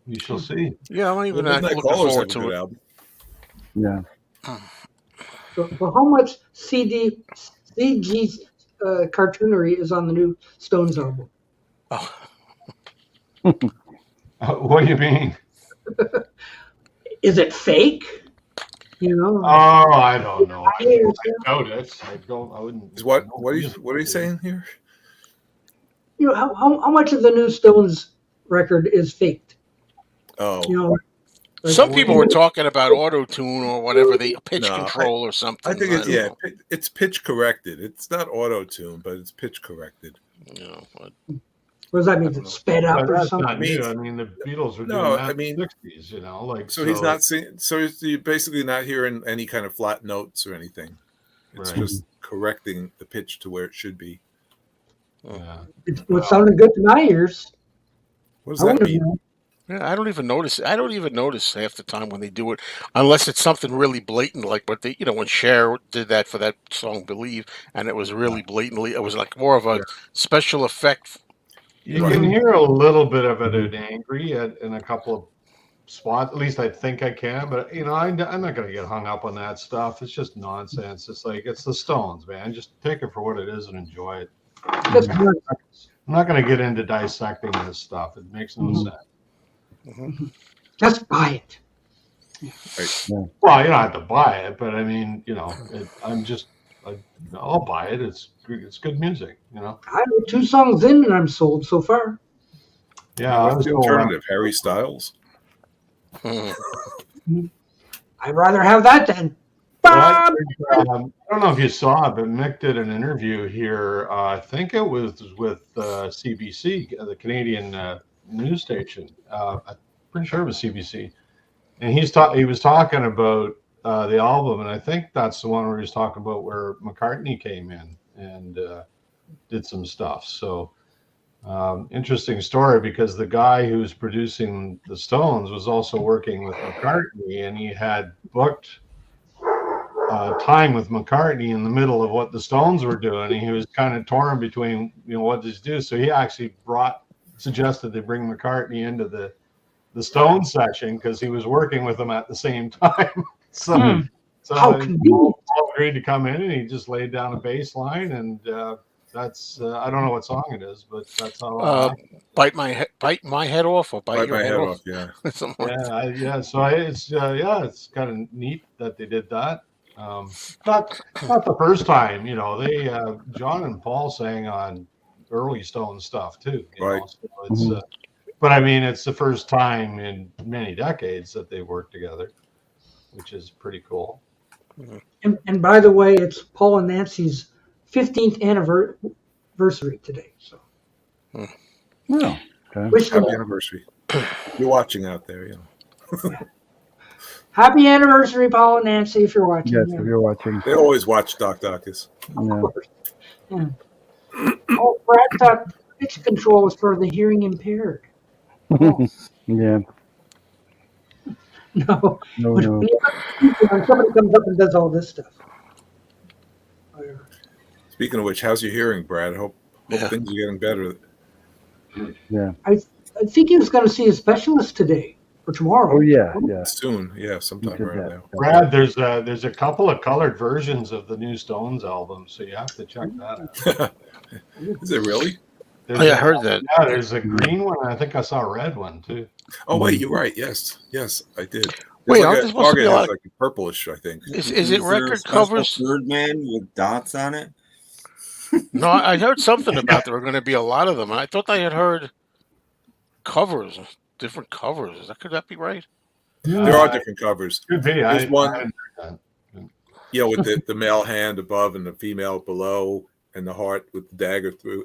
we shall see. Yeah, I'm even Midnight looking Callers forward have a to good it. album. Yeah. So how much CG cartoonery is on the new Stones album? Oh. What do you mean? Is it fake? Oh, I don't know. I doubt it. I wouldn't. What are you saying here? How much of the new Stones record is faked? Oh. Some people were talking about auto-tune or whatever, the pitch control or something. I think it's pitch corrected. It's not auto-tune, but it's pitch corrected. What does that mean? It's sped up or something? Not new. I mean, the Beatles were doing that in the 60s, So he's not singing. So you're basically not hearing any kind of flat notes or anything. It's just correcting the pitch to where it should be. Yeah. It sounded good to my ears. What does that mean? Yeah, I don't even notice. I don't even notice half the time when they do it, unless it's something really blatant, like what they, when Cher did that for that song "Believe," and it was really blatantly. It was like more of a special effect. You can hear a little bit of it at Angry in a couple of spots. At least I think I can. But I'm not going to get hung up on that stuff. It's just nonsense. It's the Stones, man. Just take it for what it is and enjoy it. I'm not going to get into dissecting this stuff. It makes no sense. Just buy it. Right. Well, you don't have to buy it, but I mean, I'll buy it. It's good music, I'm 2 songs in and I'm sold so far. Yeah, what's the alternative? Harry Styles. I'd rather have that than Bob. I don't know if you saw it, but Mick did an interview here. I think it was with CBC, the Canadian news station. I'm pretty sure it was CBC, and he was talking about the album, and I think that's the one where he's talking about where McCartney came in and did some stuff. So interesting story, because the guy who's producing the Stones was also working with McCartney, and he had booked time with McCartney in the middle of what the Stones were doing, and he was kind of torn between what to do. So he actually suggested they bring McCartney into the Stones session because he was working with them at the same time. So Paul agreed to come in, and he just laid down a bass line, and that's I don't know what song it is, but that's how bite my head off, or bite your head off. Yeah. So it's kind of neat that they did that. Not the first time, they John and Paul sang on early Stone stuff too. Right. So it's but I mean, it's the first time in many decades that they worked together, which is pretty cool. And by the way, it's Paul and Nancy's 15th anniversary today. So. Okay. Happy anniversary. You're watching out there, Happy anniversary, Paul and Nancy, if you're watching. Yes, if you're watching. They always watch Doc Docus. Yeah. Brad thought pitch control was for the hearing impaired. Oh. Yeah. No. No. Somebody comes up and does all this stuff. Speaking of which, how's your hearing, Brad? I hope things are getting better. Yeah. I think he was going to see a specialist today or tomorrow. Oh yeah. Soon, sometime around now. Brad, there's a couple of colored versions of the new Stones album, so you have to check that out. Is it really? I heard that. Yeah, there's a green one. And I think I saw a red one too. Oh wait, you're right. Yes, I did. Wait, aren't there supposed to be like a purplish? I think. Is it record covers? Birdman with dots on it. No, I heard something about there were going to be a lot of them, and I thought I had heard covers, different covers. Could that be right? There are different covers. Could be. There's one. With the male hand above and the female below, and the heart with the dagger through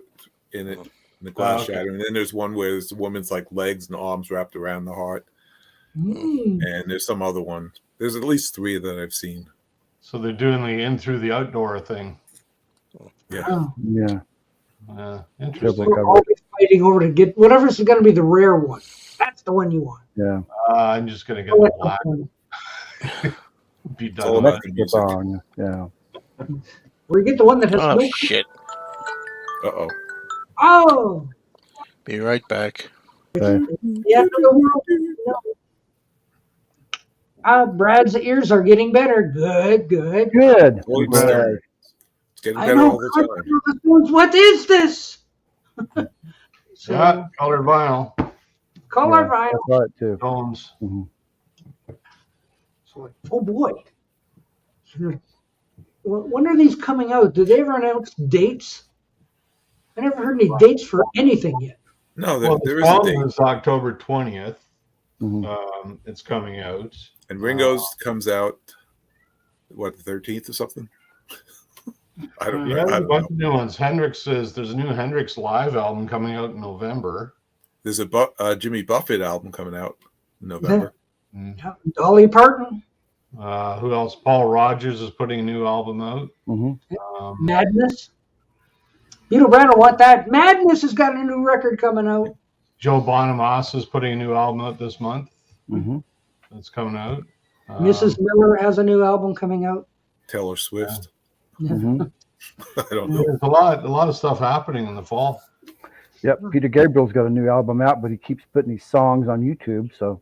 in it, and the glass shadow. And then there's one where there's the woman's like legs and arms wrapped around the heart. And there's some other one. There's at least 3 that I've seen. So they're doing the in through the outdoor thing. Yeah. Oh. Yeah. Interesting. We're always fighting over to get whatever's going to be the rare one. That's the one you want. Yeah. I'm just going to get the black. Be It's all done. about the music. Song. Yeah. We get the one that has Oh no. shit! Uh-oh. Oh, Be right back. Okay. the end of the world. No. Brad's ears are getting better. Good, good. Good. Well, it's, Right. it's getting I better know. all the time. What is this? So, Yeah, colored vinyl. color Yeah, vinyl. I thought too. Tones. Mhm. So, oh boy. When are these coming out? Did they ever announce dates? I never heard any dates for anything yet. No, Well, there the is a song date. is October 20th. Mhm. It's coming out. And Ringo's comes out, what, the 13th or something? I don't Yeah, know. I there's a don't bunch know. of new ones. there's a new Hendrix live album coming out in November. There's a Jimmy Buffett album coming out in November. Yeah. Dolly Parton. Who else? Paul Rogers is putting a new album out. Madness. Beetle Brand will want that. Madness has got a new record coming out. Joe Bonamassa is putting a new album out this month. It's coming out. Mrs. Miller has a new album coming out. Taylor Swift. Yeah. I don't know. There's a lot of stuff happening in the fall. Yep. Peter Gabriel's got a new album out, but he keeps putting these songs on YouTube. So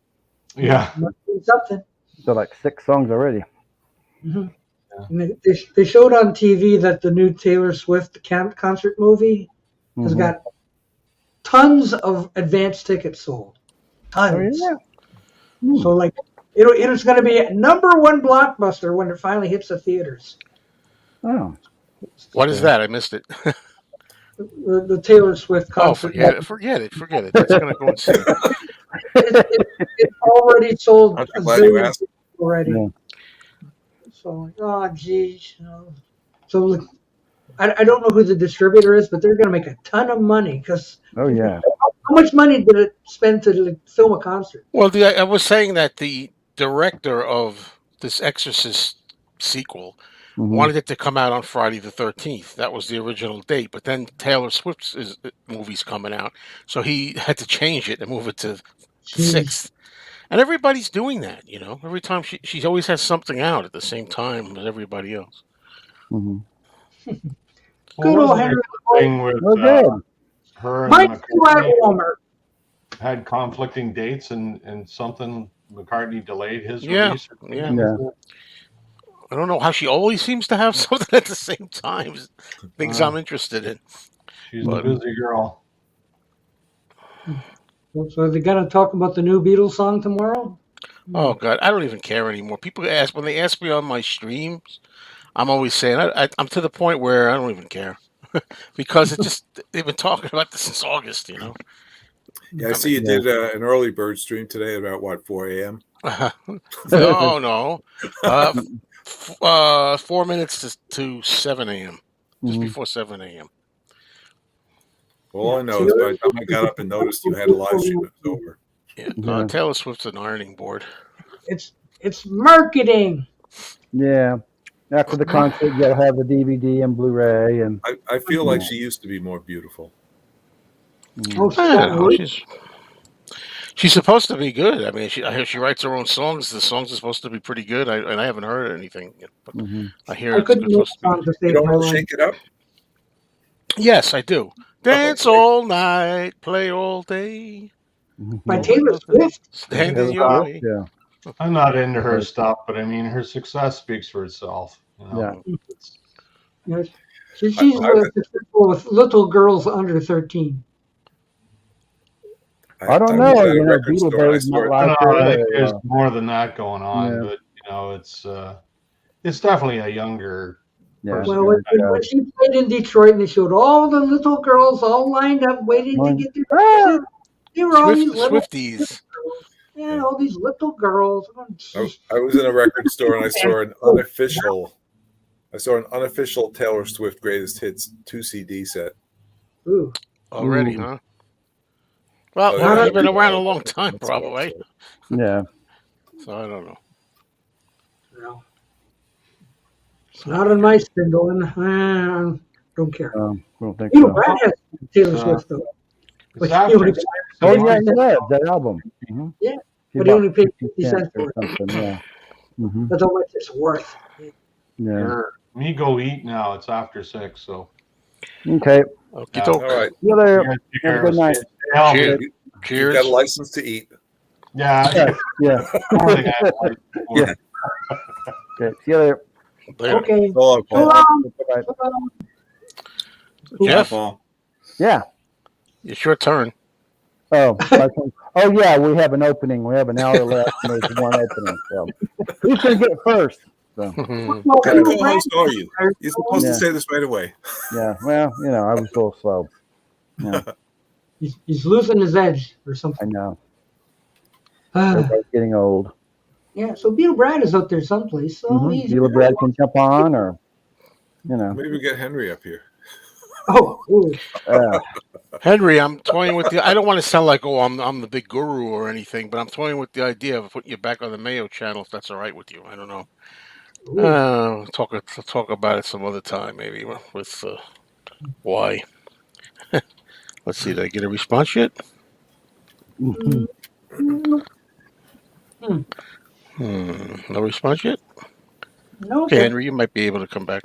Yeah. Must be something. so like 6 songs already. Mm-hmm. And they showed on TV that the new Taylor Swift concert movie has got tons of advance tickets sold. Tons. Oh, yeah. So like it's going to be a #1 blockbuster when it finally hits the theaters. Oh. What is that? I missed it. The Taylor Swift concert. Forget it. It's going to go insane. It's already sold. I'm glad you asked. Already. Yeah. So, oh, geez. So, look, I don't know who the distributor is, but they're going to make a ton of money because. Oh yeah. How much money did it spend to film a concert? Well, I was saying that the director of this Exorcist sequel wanted it to come out on Friday the 13th. That was the original date. But then Taylor Swift's movie's coming out, so he had to change it and move it to the 6th. And everybody's doing that, you know. Every time she always has something out at the same time as everybody else. Good old Henry. Thing with her and Mike McCartney had conflicting dates, and something McCartney delayed his release. Yeah. I don't know how she always seems to have something at the same time. Things I'm interested in. She's a busy girl. So are they going to talk about the new Beatles song tomorrow? Oh God, I don't even care anymore. People when they ask me on my streams, I'm always saying I'm to the point where I don't even care because they've been talking about this since August, you know. Yeah, I see you did an early bird stream today about what, 4 a.m. No. 4 minutes to 7 a.m. Just before 7 a.m. All I know is by the time I got up and noticed you had a live stream, it was over. Yeah, Taylor Swift's an ironing board. It's marketing. Yeah. After the concert, you gotta have the DVD and Blu-ray, and I feel like she used to be more beautiful. She's supposed to be good. I mean, she writes her own songs. The songs are supposed to be pretty good. I haven't heard anything yet, but I hear it's supposed to be. You don't want to shake it up? Yes, I do. Dance all night, play all day. By Taylor Swift. Stand in your way. Yeah. I'm not into her stuff, but I mean, her success speaks for itself. You know? Yeah. She's successful with little girls under 13. I don't know. You know, Beatle Babe's not like her. There's more than that going on, but you know, it's definitely a younger. Yeah. Well, when she played in Detroit and they showed all the little girls all lined up waiting to get their they were all these little Swifties. Yeah, all these little girls. I was in a record store and I saw an unofficial Taylor Swift Greatest Hits 2 CD set. Ooh. Already, huh? Well, you've been around a long time, probably. Yeah. So I don't know. No. It's not on my spindle, and I don't care. I don't think You so. know, Brad has Taylor Swift though. Oh yeah, that album. Yeah, but he only paid 50 cents for it. Yeah. That's how much it's worth. Yeah. Me go eat now. It's after 6, so. Okay. Okay, All right. See you later. Have a good night. Cheers. You've got a license to eat. Yeah. Yeah. Yeah. Yeah. Okay. See you later. Okay. So, Paul. Bye-bye. Jeff, Yeah. it's your turn. Oh, oh yeah, we have an opening. We have an hour left, and there's one opening. So who's gonna get first? So. What kind of co-host are you? You're supposed to say this right away. Yeah. Well, I was a little slow. Yeah. He's losing his edge or I something. know. Everybody's getting old. Yeah. So Beatle Brad is out there someplace. So Beatle Brad can jump on, or Maybe we get Henry up here. Oh. Henry, I'm toying with the. I don't want to sound like I'm the big guru or anything, but I'm toying with the idea of putting you back on the Mayo channel if that's all right with you. I don't know. Talk about it some other time, maybe with why. Let's see. Did I get a response yet? No response yet. No. Okay, Henry, you might be able to come back.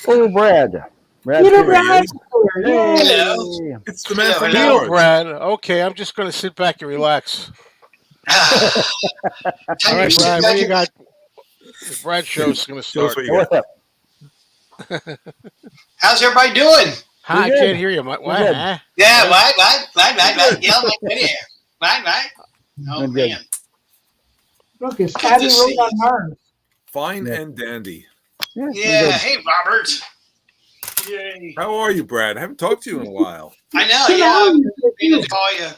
Oh, Brad. Beatle Brad. Hello. It's the man from Beatle Brad. Okay, I'm just going to sit back and relax. All right, Brad, what do you got? The Brad show's going to start. What's up? How's everybody doing? Hi, I can't hear you. What? Huh? Yeah, right. Yeah, right here. Right. Oh, man. Look, it's Abbey Road on Mars. Fine and dandy. Yeah. Hey, Robert. Yay. How are you, Brad? I haven't talked to you in a while. I know, yeah. I've been to call you.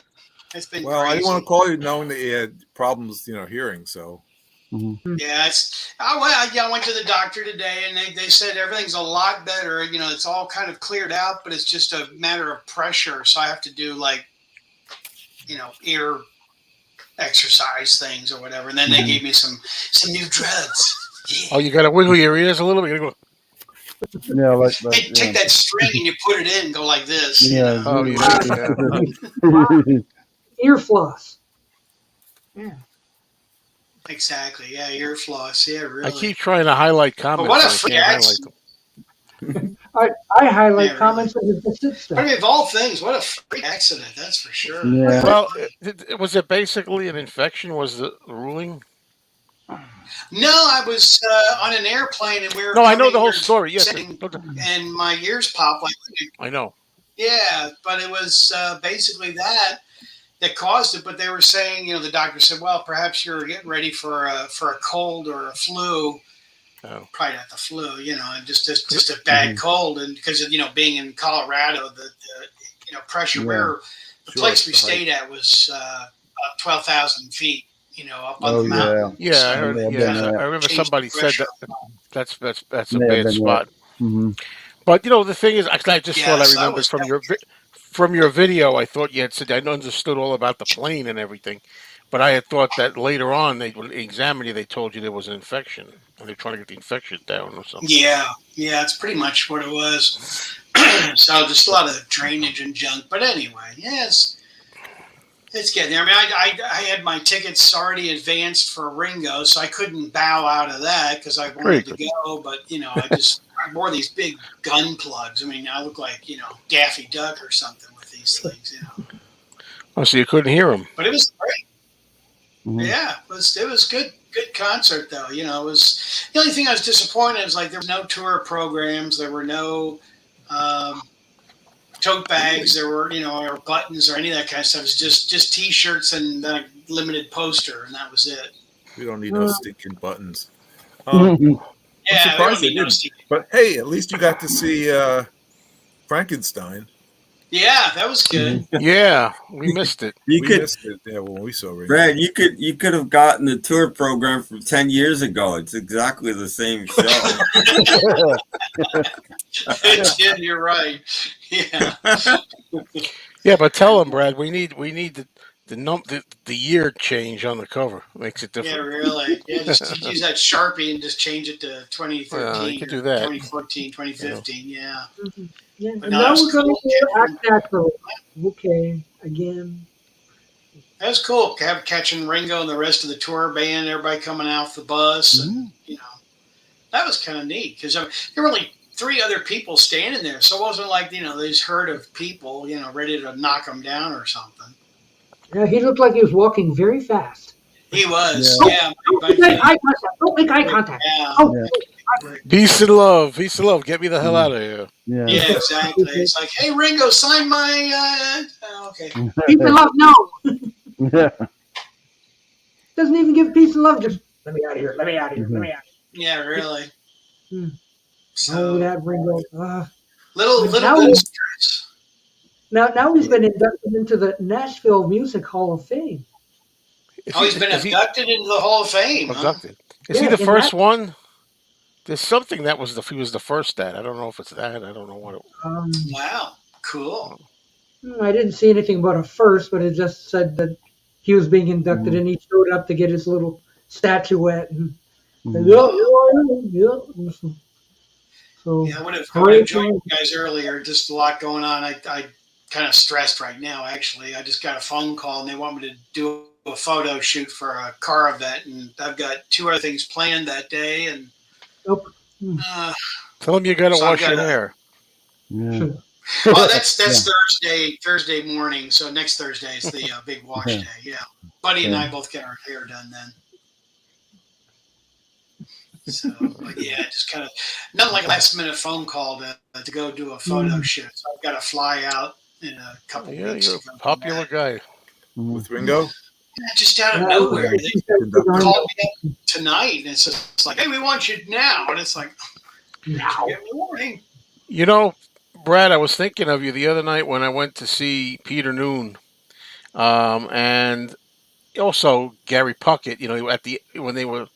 It's been Well, crazy. I didn't want to call you knowing that you had problems, hearing, so. Yeah, I went to the doctor today, and they said everything's a lot better. It's all kind of cleared out, but it's just a matter of pressure. So I have to do ear exercise things or whatever. And then they gave me some new drugs. Yeah. Oh, you got to wiggle your ears a little bit. You Yeah, Take that string and you put it in and go like this. Yeah. Oh, yeah. Ear floss. Yeah. Exactly. Yeah, ear floss. Yeah, really. I keep trying to highlight comments. But what a I freak can't highlight accident. them. I highlight comments with the sit stuff. I mean, of all things, what a freak accident. That's for sure. Yeah. Well, was it basically an infection? Was the ruling? No, I was on an airplane and we were. No, I know the whole story. Yes, and my ears popped like. I know. Yeah, but it was basically that caused it. But they were saying, the doctor said, well, perhaps you're getting ready for a cold or a flu. Oh. Probably not the flu, just a bad cold, and because of being in Colorado, the pressure the place we stayed at was about 12,000 feet. Up on the mountain. Yeah, I heard. Yeah, I remember somebody said that's a bad spot. Mm-hmm. But the thing is, I just thought I remembered from your video. I thought you had said I understood all about the plane and everything, but I had thought that later on they would examine you. They told you there was an infection, and they're trying to get the infection down or something. Yeah, it's pretty much what it was. So just a lot of drainage and junk. But anyway, yes. It's getting there. I mean, I had my tickets already advanced for Ringo, so I couldn't bow out of that because I wanted to go. But I wore these big gun plugs. I mean, I look like Daffy Duck or something with these things. Oh, so you couldn't hear them? But it was great. Mm-hmm. Yeah, it was good concert though. It was the only thing I was disappointed was there were no tour programs. There were no. Tote bags, there were, or buttons or any of that kind of stuff. It was just T-shirts and a limited poster, and that was it. We don't need no stinking buttons. Yeah, I'm surprised they didn't. But hey, at least you got to see Frankenstein. Yeah, that was good. Yeah, we missed it. We missed it. Yeah, when we saw Ringo. Brad, you could have gotten the tour program from 10 years ago. It's exactly the same show. You're right. Yeah. Yeah, but tell them, Brad, we need the year change on the cover. Makes it different. Yeah, really. Yeah, just use that Sharpie and just change it to 2013 you could do that. 2014, 2015. Yeah. Mm-hmm. Yeah, But and now we're going to act natural. Okay, again. That was cool. Catching Ringo and the rest of the tour band, everybody coming out the bus, and that was kind of neat because there were only 3 other people standing there, so it wasn't like this herd of people, ready to knock them down or something. Yeah, he looked like he was walking very fast. He was, yeah. Don't make eye contact. Don't make eye contact. Yeah. Oh, Peace and love. Peace and love. Get me the hell out of here. Yeah, exactly. It's like, hey, Ringo, sign my. Okay. Peace and love, no. Doesn't even give peace and love. Just let me out of here. Let me out of here. Let me out. Yeah, really. So that Ringo. Little bit of stress. Now he's been inducted into the Nashville Music Hall of Fame. He's been inducted into the Hall of Fame. Inducted. Is he the first one? There's something that was he was the first that. I don't know if it's that. I don't know what it was. Wow, cool. I didn't see anything about a first, but it just said that he was being inducted and he showed up to get his little statuette. And, So yeah, I would have joined you guys earlier. Just a lot going on. I kind of stressed right now, actually. I just got a phone call and they want me to do a photo shoot for a car event, and I've got 2 other things planned that day. And tell them you got to wash your hair. Yeah. Oh, that's Thursday morning. So next Thursday is the big wash day. Yeah, Buddy and I both get our hair done then. So, but yeah, just kind of nothing like a last minute phone call to go do a photo shoot. So I've got to fly out in a couple of weeks. You're a popular guy. With Ringo? Yeah, just out of nowhere. They called me up tonight, and it's just like, hey, we want you now. And it's like, now. Give me a warning. Brad, I was thinking of you the other night when I went to see Peter Noon, and also Gary Puckett. When they were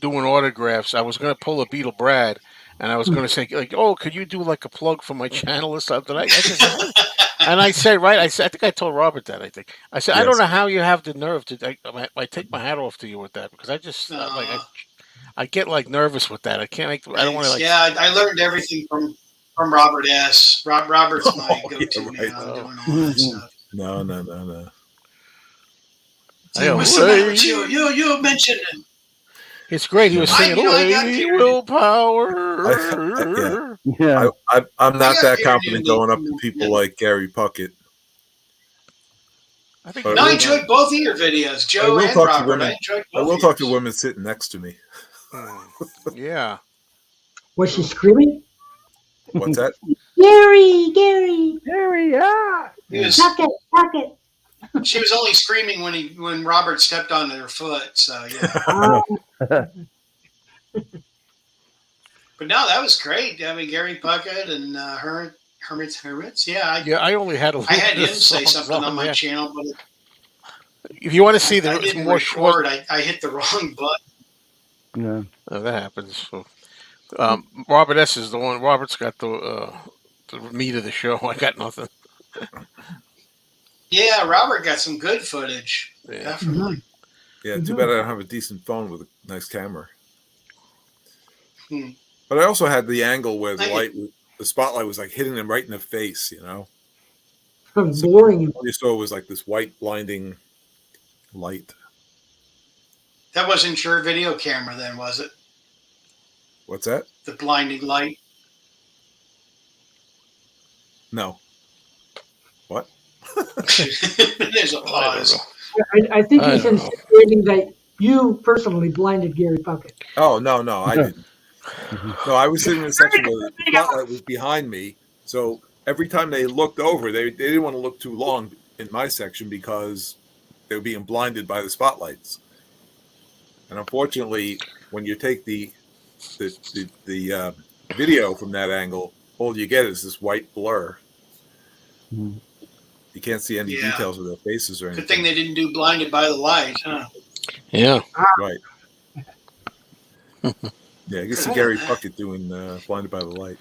doing autographs, I was going to pull a Beatle Brad, and I was going to say, like, oh, could you do like a plug for my channel or something? And I said, I think I told Robert that. I said, yes. I don't know how you have the nerve to. I take my hat off to you with that because I just I get like nervous with that. I can't. I don't want to like. Yeah, I learned everything from Robert S. Robert's my go-to man doing all that stuff. No. What's the matter with you? You mentioned it. It's great. He was singing "Lady Willpower." I'm not that confident going up to people like Gary Puckett. I enjoyed both of your videos, Joe and Robert. I will talk to women sitting next to me. Yeah. Was she screaming? What's that? Gary, yeah. Tuck it. She was only screaming when Robert stepped on her foot. So yeah. But no, that was great. I mean, Gary Puckett and Hermits. Yeah, I only had I had him say something on my channel, but if you want to see I didn't record, I hit the wrong button. Yeah, that happens. So, Robert S is the one. Robert's got the meat of the show. I got nothing. Yeah, Robert got some good footage. Yeah. Definitely. Yeah, too bad I don't have a decent phone with a nice camera. But I also had the angle where the spotlight was like hitting them right in the face, Boring. All you saw was like this white blinding light. That wasn't your video camera then, was it? What's that? The blinding light? No. What? There's a pause. I think he's insinuating that you personally blinded Gary Puckett. Oh, no, I didn't. No, I was sitting in a section where the spotlight was behind me, so every time they looked over, they didn't want to look too long in my section because they were being blinded by the spotlights. And unfortunately, when you take the video from that angle, all you get is this white blur. You can't see any details of their faces or anything. Good thing they didn't do blinded by the light, huh? Yeah. Right. Yeah, I guess see Gary Puckett doing Blinded by the Light.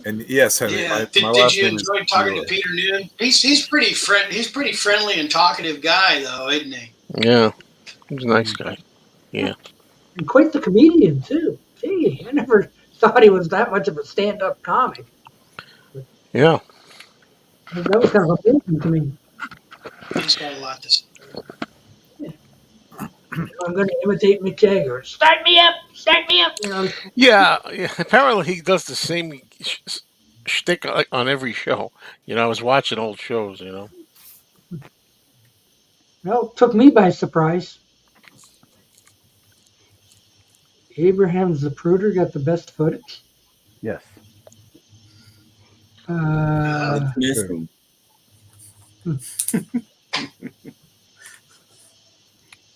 And yes, Henry. Yeah. Did you enjoy talking to Peter Noon? He's pretty friendly and talkative guy, though, isn't he? Yeah, he's a nice guy. Yeah. And quite the comedian too. Gee, I never thought he was that much of a stand-up comic. Yeah. That was kind of amazing to me. He's got a lot to say. I'm going to imitate Mick Jagger. Start me up, start me up. You know. Yeah. Apparently, he does the same shtick on every show. I was watching old shows. Well, it took me by surprise. Abraham Zapruder got the best footage. Yes. Let's miss him.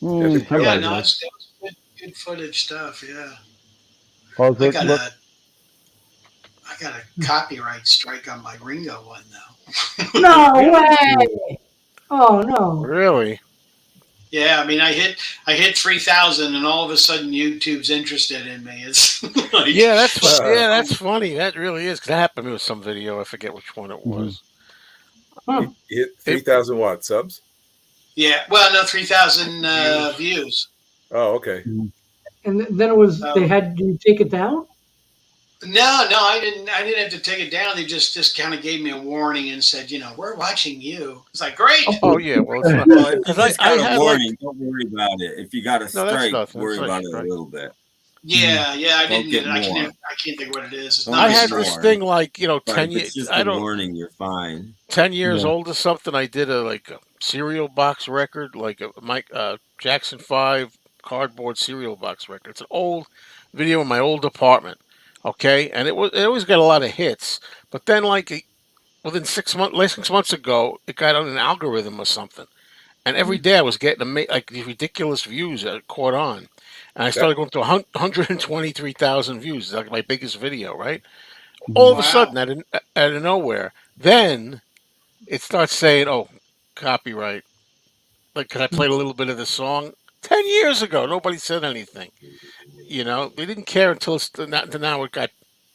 Yeah, no, it's good footage stuff. Yeah. I got a copyright strike on my Ringo one though. No way! Oh no! Really? Yeah, I mean, I hit 3,000, and all of a sudden, YouTube's interested in me. It's like, that's funny. That really is, because that happened to me with some video. I forget which one it was. You hit 3,000 what subs? Yeah, well, no, 3,000 views. Oh, okay. And then it was they had you take it down. No, I didn't have to take it down. They just kind of gave me a warning and said, we're watching you. It's like, great. Oh yeah, well, it's not, because I had a warning. Don't worry about it. If you got a strike, worry about it a little bit. Yeah, I didn't. I can't think of what it is. I had this thing like 10 years. Just a warning. You're fine. 10 years old or something. I did a cereal box record, like a Mike Jackson 5 cardboard cereal box record. It's an old video in my old apartment. Okay, and it always got a lot of hits, but then within 6 months, 6 months ago, it got on an algorithm or something, and every day I was getting these ridiculous views that caught on, and I started going to 123,000 views. It's like my biggest video, right? All of a sudden, out of nowhere, then it starts saying, "Oh, copyright." Because I played a little bit of the song 10 years ago. Nobody said anything. They didn't care until now it got.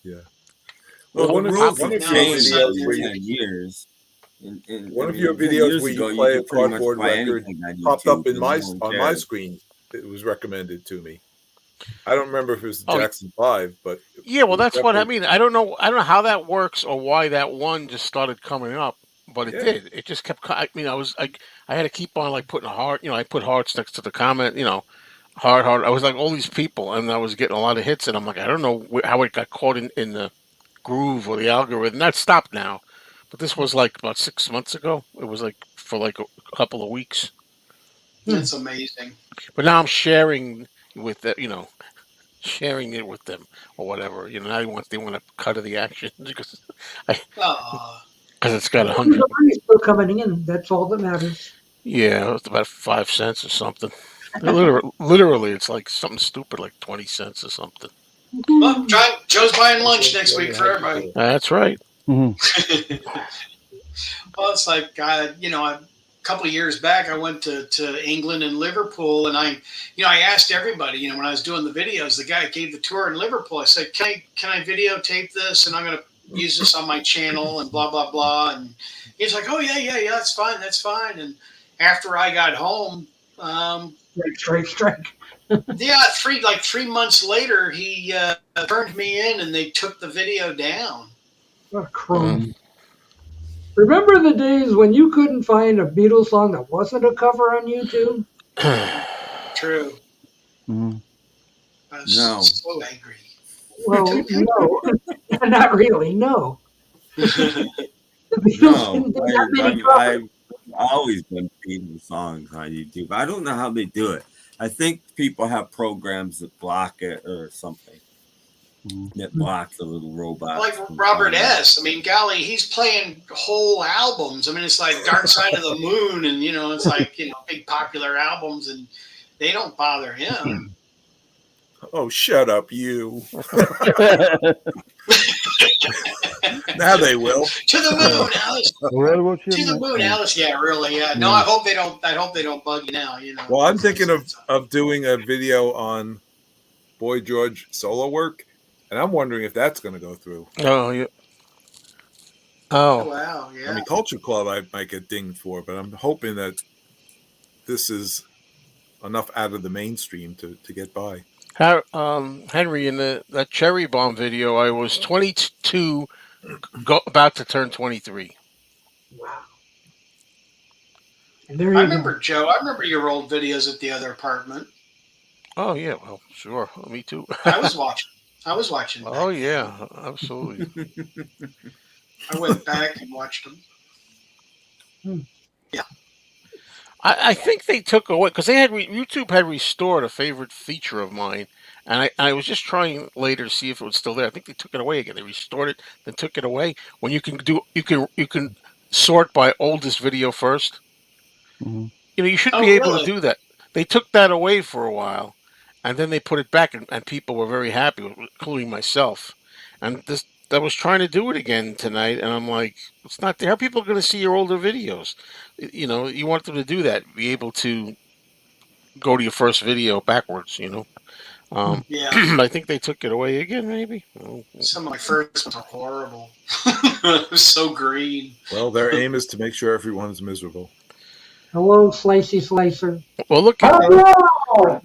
Yeah. Well, one of your videos where you play a cardboard record popped up on my screen. It was recommended to me. I don't remember if it was the Jackson 5, but yeah, well, that's what I mean. I don't know how that works or why that one just started coming up, but it did. It just kept. I had to keep on putting a heart. I put hearts next to the comment. Hard. I was like all these people, and I was getting a lot of hits, and I'm like, I don't know how it got caught in the groove or the algorithm. That stopped now, but this was about 6 months ago. It was for a couple of weeks. That's amazing. But now I'm sharing with sharing it with them or whatever. Now they want a cut of the action because it's got 100. Money's still coming in. That's all that matters. Yeah, it's about 5 cents or something. Literally, it's like something stupid, like 20 cents or something. Well, Joe's buying lunch next week for everybody. That's right. Mm-hmm. Well, it's like a couple of years back, I went to England and Liverpool, and I asked everybody, when I was doing the videos, the guy gave the tour in Liverpool. I said, can I videotape this, and I'm going to use this on my channel, and blah blah blah. And he's like, oh yeah, that's fine. And after I got home. Strike. Yeah, 3 months later, he turned me in, and they took the video down. What a crumb. Remember the days when you couldn't find a Beatles song that wasn't a cover on YouTube? True. Mm-hmm. I was so angry. Well, no, not really. No. The Beatles didn't do that many covers. I've always been Beatles songs on YouTube. I don't know how they do it. I think people have programs that block it or something. That blocks the little robot. Like Robert S. I mean, golly, he's playing whole albums. I mean, it's like Dark Side of the Moon, and it's like big popular albums, and they don't bother him. Oh, shut up, you! Now they will. To the moon, Alice. To the moon, Alice. Yeah, really. Yeah. No, I hope they don't bug you now. Well, I'm thinking of doing a video on Boy George solo work, and I'm wondering if that's going to go through. Oh yeah. Oh wow. Yeah. I mean, Culture Club I might get dinged for, but I'm hoping that this is enough out of the mainstream to get by. Henry, in that Cherry Bomb video, I was 22, about to turn 23. Wow. I remember, Joe. I remember your old videos at the other apartment. Oh yeah, well, sure, me too. I was watching. Oh Back then. yeah, absolutely. I went back and watched them. Hmm. Yeah. I think they took away because they had YouTube had restored a favorite feature of mine, and I was just trying later to see if it was still there. I think they took it away again. They restored it, then took it away. When you can sort by oldest video first. Mhm. You should be Oh, able to really? do that. They took that away for a while, and then they put it back, and people were very happy, including myself. And this, I was trying to do it again tonight, and I'm like, it's not there. How are people going to see your older videos? You want them to do that, be able to go to your first video backwards. Yeah. I think they took it away again, maybe. Some of my first ones are horrible. It was so green. Well, their aim is to make sure everyone's miserable. Hello, Slicey Slicer. Well, look at Hello!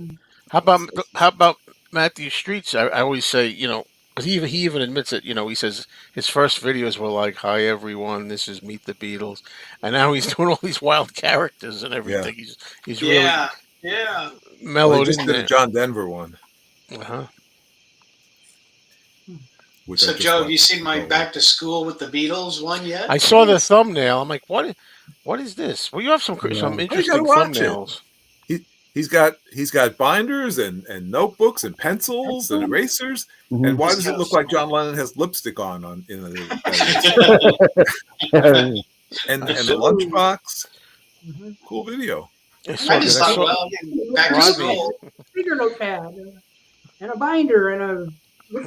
how about Matthew Streets? I always say, because he even admits it. He says his first videos were like, "Hi everyone, this is Meet the Beatles," and now he's doing all these wild characters and Yeah. everything. He's really Yeah. Well, he mellowed just in did a there. John Denver one. Uh-huh. Which So, I just Joe, have watched. you seen my Oh, Back to School with the Beatles one yet? I saw the thumbnail. I'm like, what is this? Well, you have some Yeah. some Oh, you interesting gotta watch it. thumbnails. He's got binders and notebooks and pencils and erasers. Mhm. And why He's does it got look like John Lennon has lipstick on in the and a lunchbox? Mhm. Cool video. I I saw just that. I thought, saw. well, back to Rodney. school. Bigger notepad and a binder and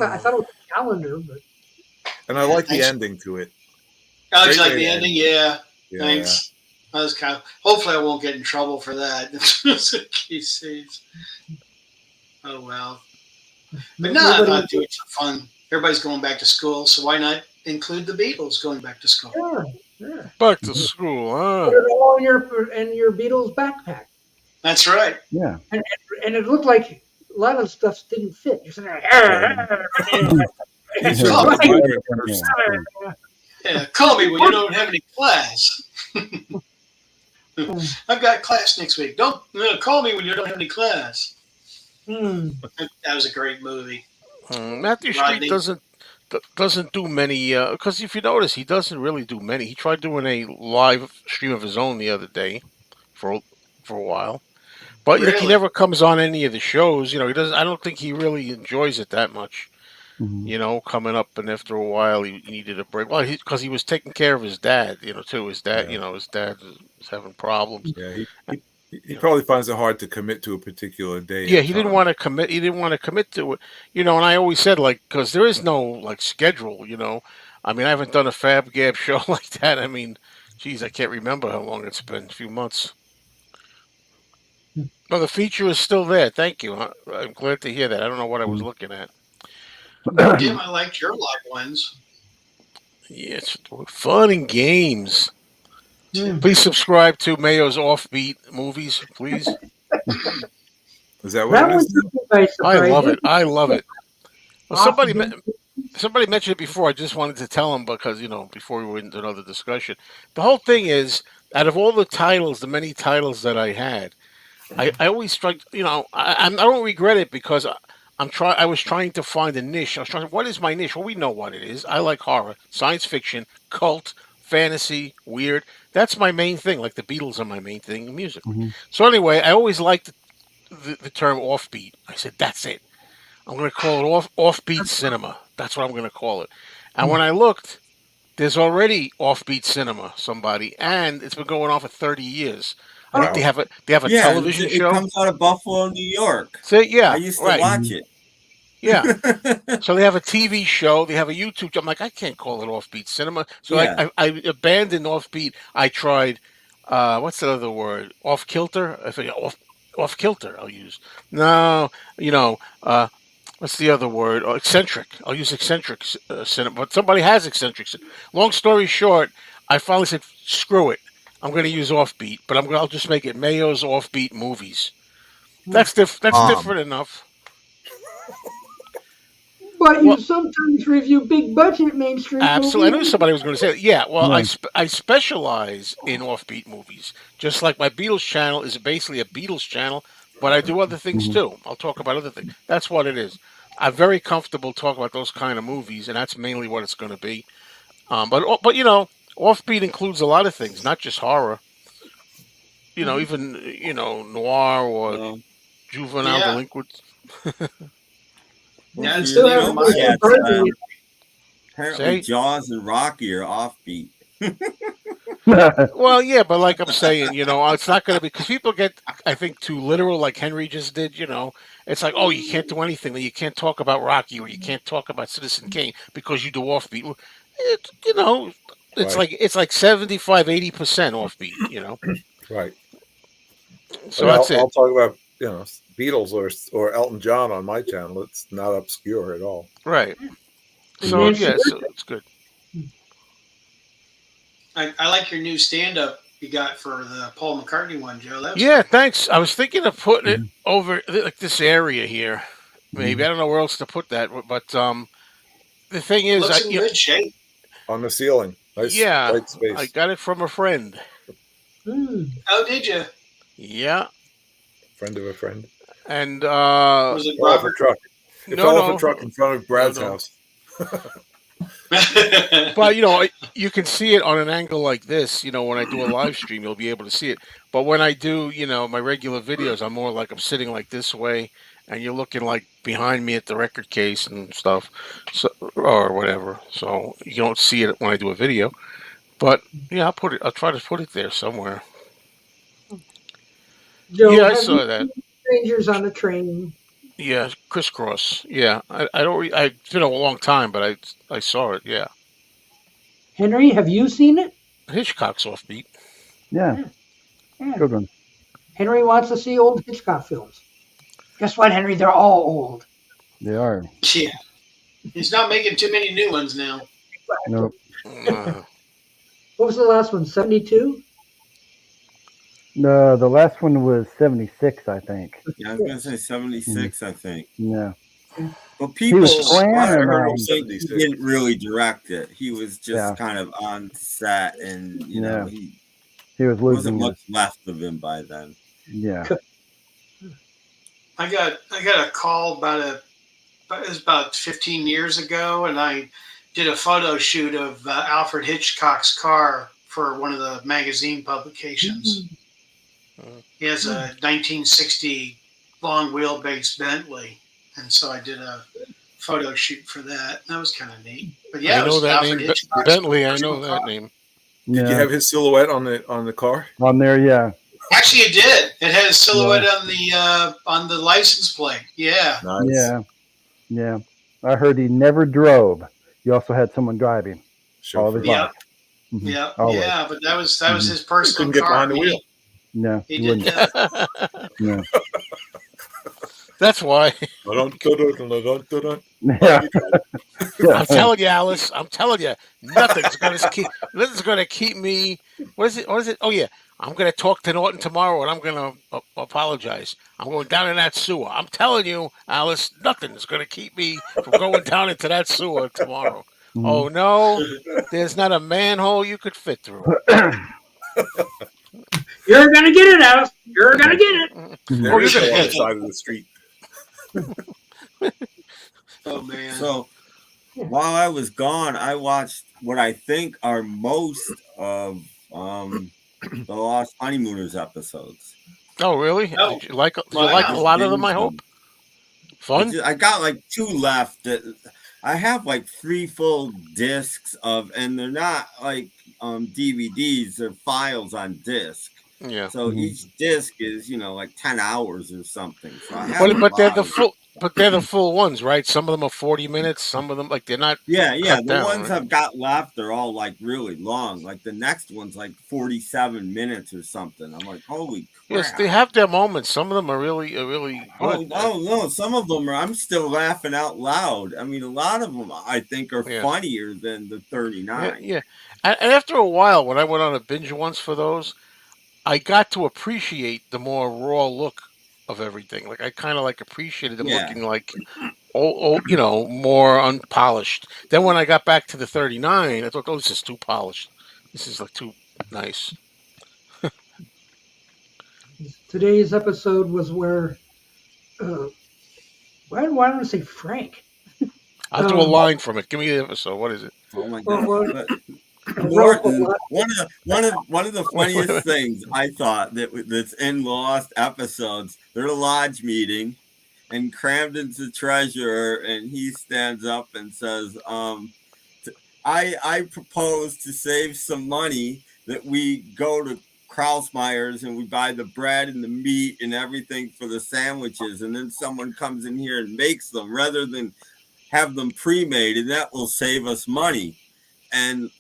I thought it was a calendar, but And I like the Thanks. ending to it. Oh, did you Great like way the to ending? end. Yeah. Yeah. Thanks. I was kind of. Hopefully, I won't get in trouble for that. Oh well. But no, I thought do it for fun. Everybody's going back to school, so why not include the Beatles going back to school? Sure. Back to school, huh? Put it all in your Beatles backpack, That's right. Yeah. and it looked like a lot of stuff didn't fit. You're sitting He there, should Call have me, a binder first. yeah, call me when you don't have any class. I've got class next week. Don't call me when you don't have any class. That was a great movie. Matthew Rodney. Street doesn't do many because if you notice, he doesn't really do many. He tried doing a live stream of his own the other day for a while, but like, he Really? never comes on any of the shows. He doesn't. I don't think he really enjoys it that much. Mhm. Coming up, and after a while, he needed a break. Well, because he was taking care of his dad, too. His dad, Yeah. his dad was having problems. Yeah, he probably finds it hard to commit to a particular day. Yeah, he didn't want to commit. He didn't want to commit to it, And I always said because there is no schedule. I mean, I haven't done a Fab Gab show like that. I mean, geez, I can't remember how long it's been. A few months. No, the feature is still there. Thank you. I'm glad to hear that. I don't know what I was looking at. Jim, I liked your live ones. Yes, fun and games. Hmm. Please subscribe to Mayo's Offbeat Movies, please. Is that what That it one is? took me by surprise. I love it. I love it. Well, Awesome. somebody mentioned it before. I just wanted to tell them because before we went into another discussion, the whole thing is out of all the many titles that I had, I always tried. I don't regret it because I was trying to find a niche. I was trying. What is my niche? Well, we know what it is. I like horror, science fiction, cult, fantasy, weird. That's my main thing. Like the Beatles are my main thing musically. Mhm. So anyway, I always liked the term offbeat. I said that's it. I'm going to call it offbeat cinema. That's what I'm going to call it. And when I looked, there's already offbeat cinema. Somebody, and it's been going on for 30 years. I think they have a television show. It comes out of Buffalo, New York. So yeah, I used to watch it. Yeah. So they have a TV show. They have a YouTube. I'm like, I can't call it offbeat cinema. So I abandoned offbeat. I tried. What's the other word? Off kilter. I think off kilter. I'll use. No, what's the other word? Oh, eccentric. I'll use eccentric cinema. But somebody has eccentric. Long story short, I finally said, screw it. I'm going to use offbeat, but I'll just make it Mayo's Offbeat Movies. That's different enough. But you sometimes review big budget mainstream Absolutely. movies. I knew somebody was going to say that. Yeah, well, I specialize in offbeat movies. Just like my Beatles channel is basically a Beatles channel but I do other things too. I'll talk about other things. That's what it is. I'm very comfortable talking about those kind of movies, and that's mainly what it's going to be. But offbeat includes a lot of things, not just horror. Even noir or juvenile delinquents. Well, and still have my Bernie. Apparently, Jaws and Rocky are offbeat. Well, yeah, but like I'm saying, it's not going to be because people get, I think, too literal, like Henry just did. It's like, oh, you can't do anything. You can't talk about Rocky or you can't talk about Citizen Kane because you do offbeat. It's Right. like 75, 80% offbeat. Right. So that's it. I'll talk about Beatles or Elton John on my channel. It's not obscure at all. Right. So so it's good. I like your new stand-up you got for the Paul McCartney one, Joe. Thanks. I was thinking of putting it over like this area here. Maybe I don't know where else to put that, but the thing is, looks in good shape on the ceiling. Nice, bright space. I got it from a friend. Oh, did you? Yeah. Friend of a friend. And was it Robert? It fell off a truck in front of Brad's house. But you can see it on an angle like this. When I do a live stream, you'll be able to see it. But when I do, my regular videos, I'm more like I'm sitting like this way, and you're looking like behind me at the record case and stuff, or whatever. So you don't see it when I do a video. But I'll try to put it there somewhere. Joe, I saw that. Strangers on a Train. Yeah, Crisscross. Yeah, I don't. It's been a long time, but I saw it. Yeah. Henry, have you seen it? Hitchcock's offbeat. Yeah. Good one. Henry wants to see old Hitchcock films. Guess what, Henry? They're all old. They are. Yeah. He's not making too many new ones now. Nope. What was the last one? 72? No, the last one was 76, I think. Yeah, I was going to say 76, I think. Yeah. But people, I heard him say he didn't really direct it. He was just kind of on set, and he was losing wasn't much left of him by then. Yeah. I got a call it was about 15 years ago, and I did a photo shoot of Alfred Hitchcock's car for one of the magazine publications. He has a 1960 long wheelbase Bentley, and so I did a photo shoot for that. That was kind of neat. But yeah, I know that name, Bentley. I know that name. Did you have his silhouette on the car? On there, yeah. Actually, it did. It had a silhouette on the license plate. Yeah. Nice. Yeah. I heard he never drove. He also had someone driving. All of his life. Yeah, but that was his personal couldn't get car. behind the wheel. No, he did that. No. That's why. I'm telling you, Alice. I'm telling you, nothing's gonna keep me. What is it? Oh yeah, I'm gonna talk to Norton tomorrow, and I'm gonna apologize. I'm going down in that sewer. I'm telling you, Alice, nothing's gonna keep me from going down into that sewer tomorrow. Oh no, there's not a manhole you could fit through. You're gonna get it, Alice. You're gonna get it. There is no other side of the street. Oh man. So while I was gone, I watched what I think are most of the Lost Honeymooners episodes. Oh really? Did you like a lot of them? I hope. Fun. I got like 2 left. I have like 3 full discs of, and they're not like DVDs; they're files on disc. Yeah. So each disc is, like 10 hours or something. So but they're the full. But they're the full ones, right? Some of them are 40 minutes. Some of them, like, they're not. Yeah. The down, ones right? I've got left are all like really long. Like the next one's like 47 minutes or something. I'm like, holy crap. Yes, they have their moments. Some of them are really good. Oh no, some of them I'm still laughing out loud. I mean, a lot of them I think are funnier than the 39. Yeah. And after a while, when I went on a binge once for those, I got to appreciate the more raw look of everything. Like I kind of appreciated them looking like, more unpolished. Then when I got back to the 39, I thought, this is too polished. This is too nice. Today's episode was where, why do I want to say Frank? I'll do a line from it. Give me the episode. What is it? Oh my god! Ralph Norton, one of the funniest things I thought that's in Lost episodes. They're at a lodge meeting, and Cramden's the treasurer, and he stands up and says, I propose to save some money that we go to Krausmeyer's and we buy the bread and the meat and everything for the sandwiches, and then someone comes in here and makes them rather than have them pre-made, and that will save us money. And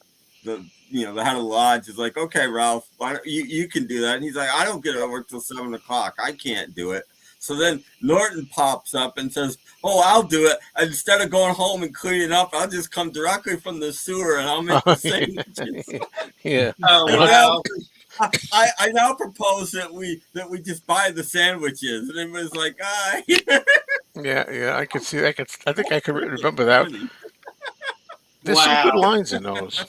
the head of the lodge is like, okay, Ralph, why don't you can do that. And he's like, I don't get over till 7 o'clock. I can't do it. So then Norton pops up and says, oh, I'll do it. And instead of going home and cleaning up, I'll just come directly from the sewer and I'll make the sandwiches. Yeah. Oh, wow. I now propose that we just buy the sandwiches. And it was like, Yeah, I could see that. I think I could remember that. There's some good lines in those.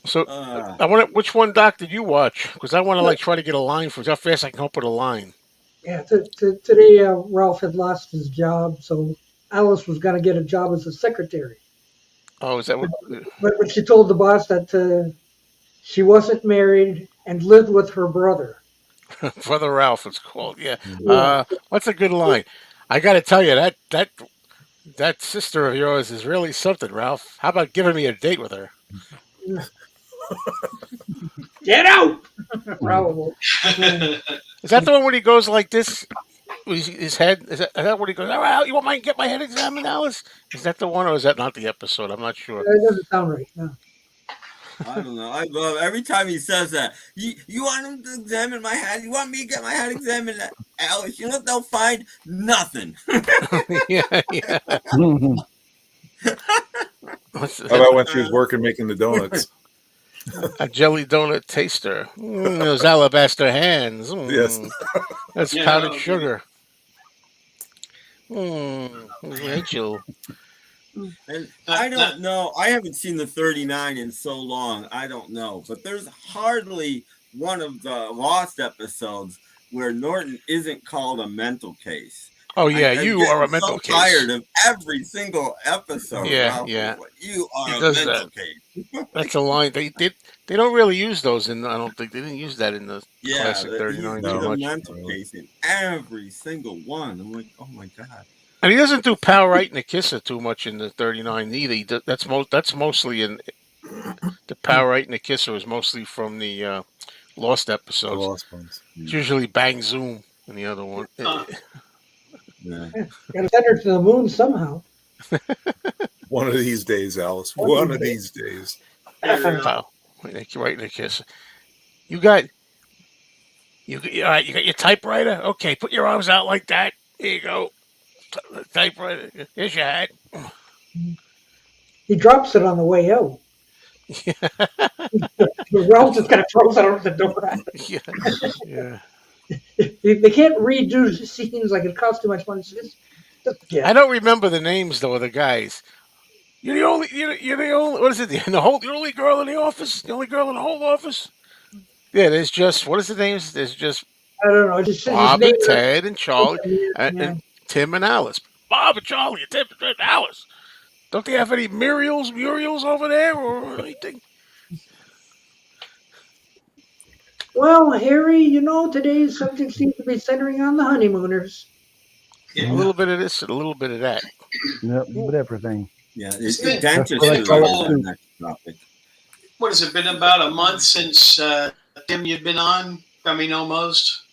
So I want. Which one, Doc, did you watch? Because I want to try to get a line for how fast I can come up with a line. Yeah, today Ralph had lost his job, so Alice was going to get a job as a secretary. Oh, is that what? But she told the boss that she wasn't married and lived with her brother. Brother Ralph, it's called. Yeah. What's a good line? I got to tell you that sister of yours is really something, Ralph. How about giving me a date with her? Get out! Probably. Is that the one where he goes like this? His head? Is that what he goes, oh, you want me to get my head examined, Alice? Is that the one, or is that not the episode? I'm not sure. That doesn't sound right, no. I don't know. I love every time he says that. You want him to examine my head? You want me to get my head examined, Alice? You know what they'll find? Nothing. Yeah. How about when she was working making the donuts? A jelly donut taster. Those alabaster hands. Yes. That's powdered sugar. Rachel. And I don't know. I haven't seen the 39 in so long. I don't know. But there's hardly one of the Lost episodes where Norton isn't called a mental case. Oh yeah, you are a mental case. I'm tired of every single episode. Yeah. You are a mental case. That's a line. They don't really use those in. I don't think they didn't use that in the classic 39 too much. Mental case in every single one. I'm like, oh my god. And he doesn't do Power Right and the Kisser too much in the 39 either. That's mostly in the Power Right and the Kisser is mostly from the Lost episodes. The Lost ones. It's usually Bang Zoom in the other one. Yeah. Gotta send her to the moon somehow. One of these days, Alice. One of these days. Wow. Right in the Kisser. You got your typewriter? Okay, put your arms out like that. Here you go. Typewriter. Here's your hat. He drops it on the way out. Ralph just kind of throws it out the door. Yeah. They can't redo scenes, like it costs too much money. I don't remember the names though of the guys. You're the only. What is it? The only girl in the office. The only girl in the whole office. Yeah, there's just what is the names? There's just I don't know. Just Bob and Ted and Charlie and Tim and Alice. Bob and Charlie and Tim and Alice. Don't they have any Muriels over there or anything? Well, Harry, today's subject seems to be centering on the honeymooners. Yeah. A little bit of this and a little bit of that. Yep, with everything. Yeah, it's the dentist is the next topic. What has it been, about a month since Tim you'd been on? I mean, almost.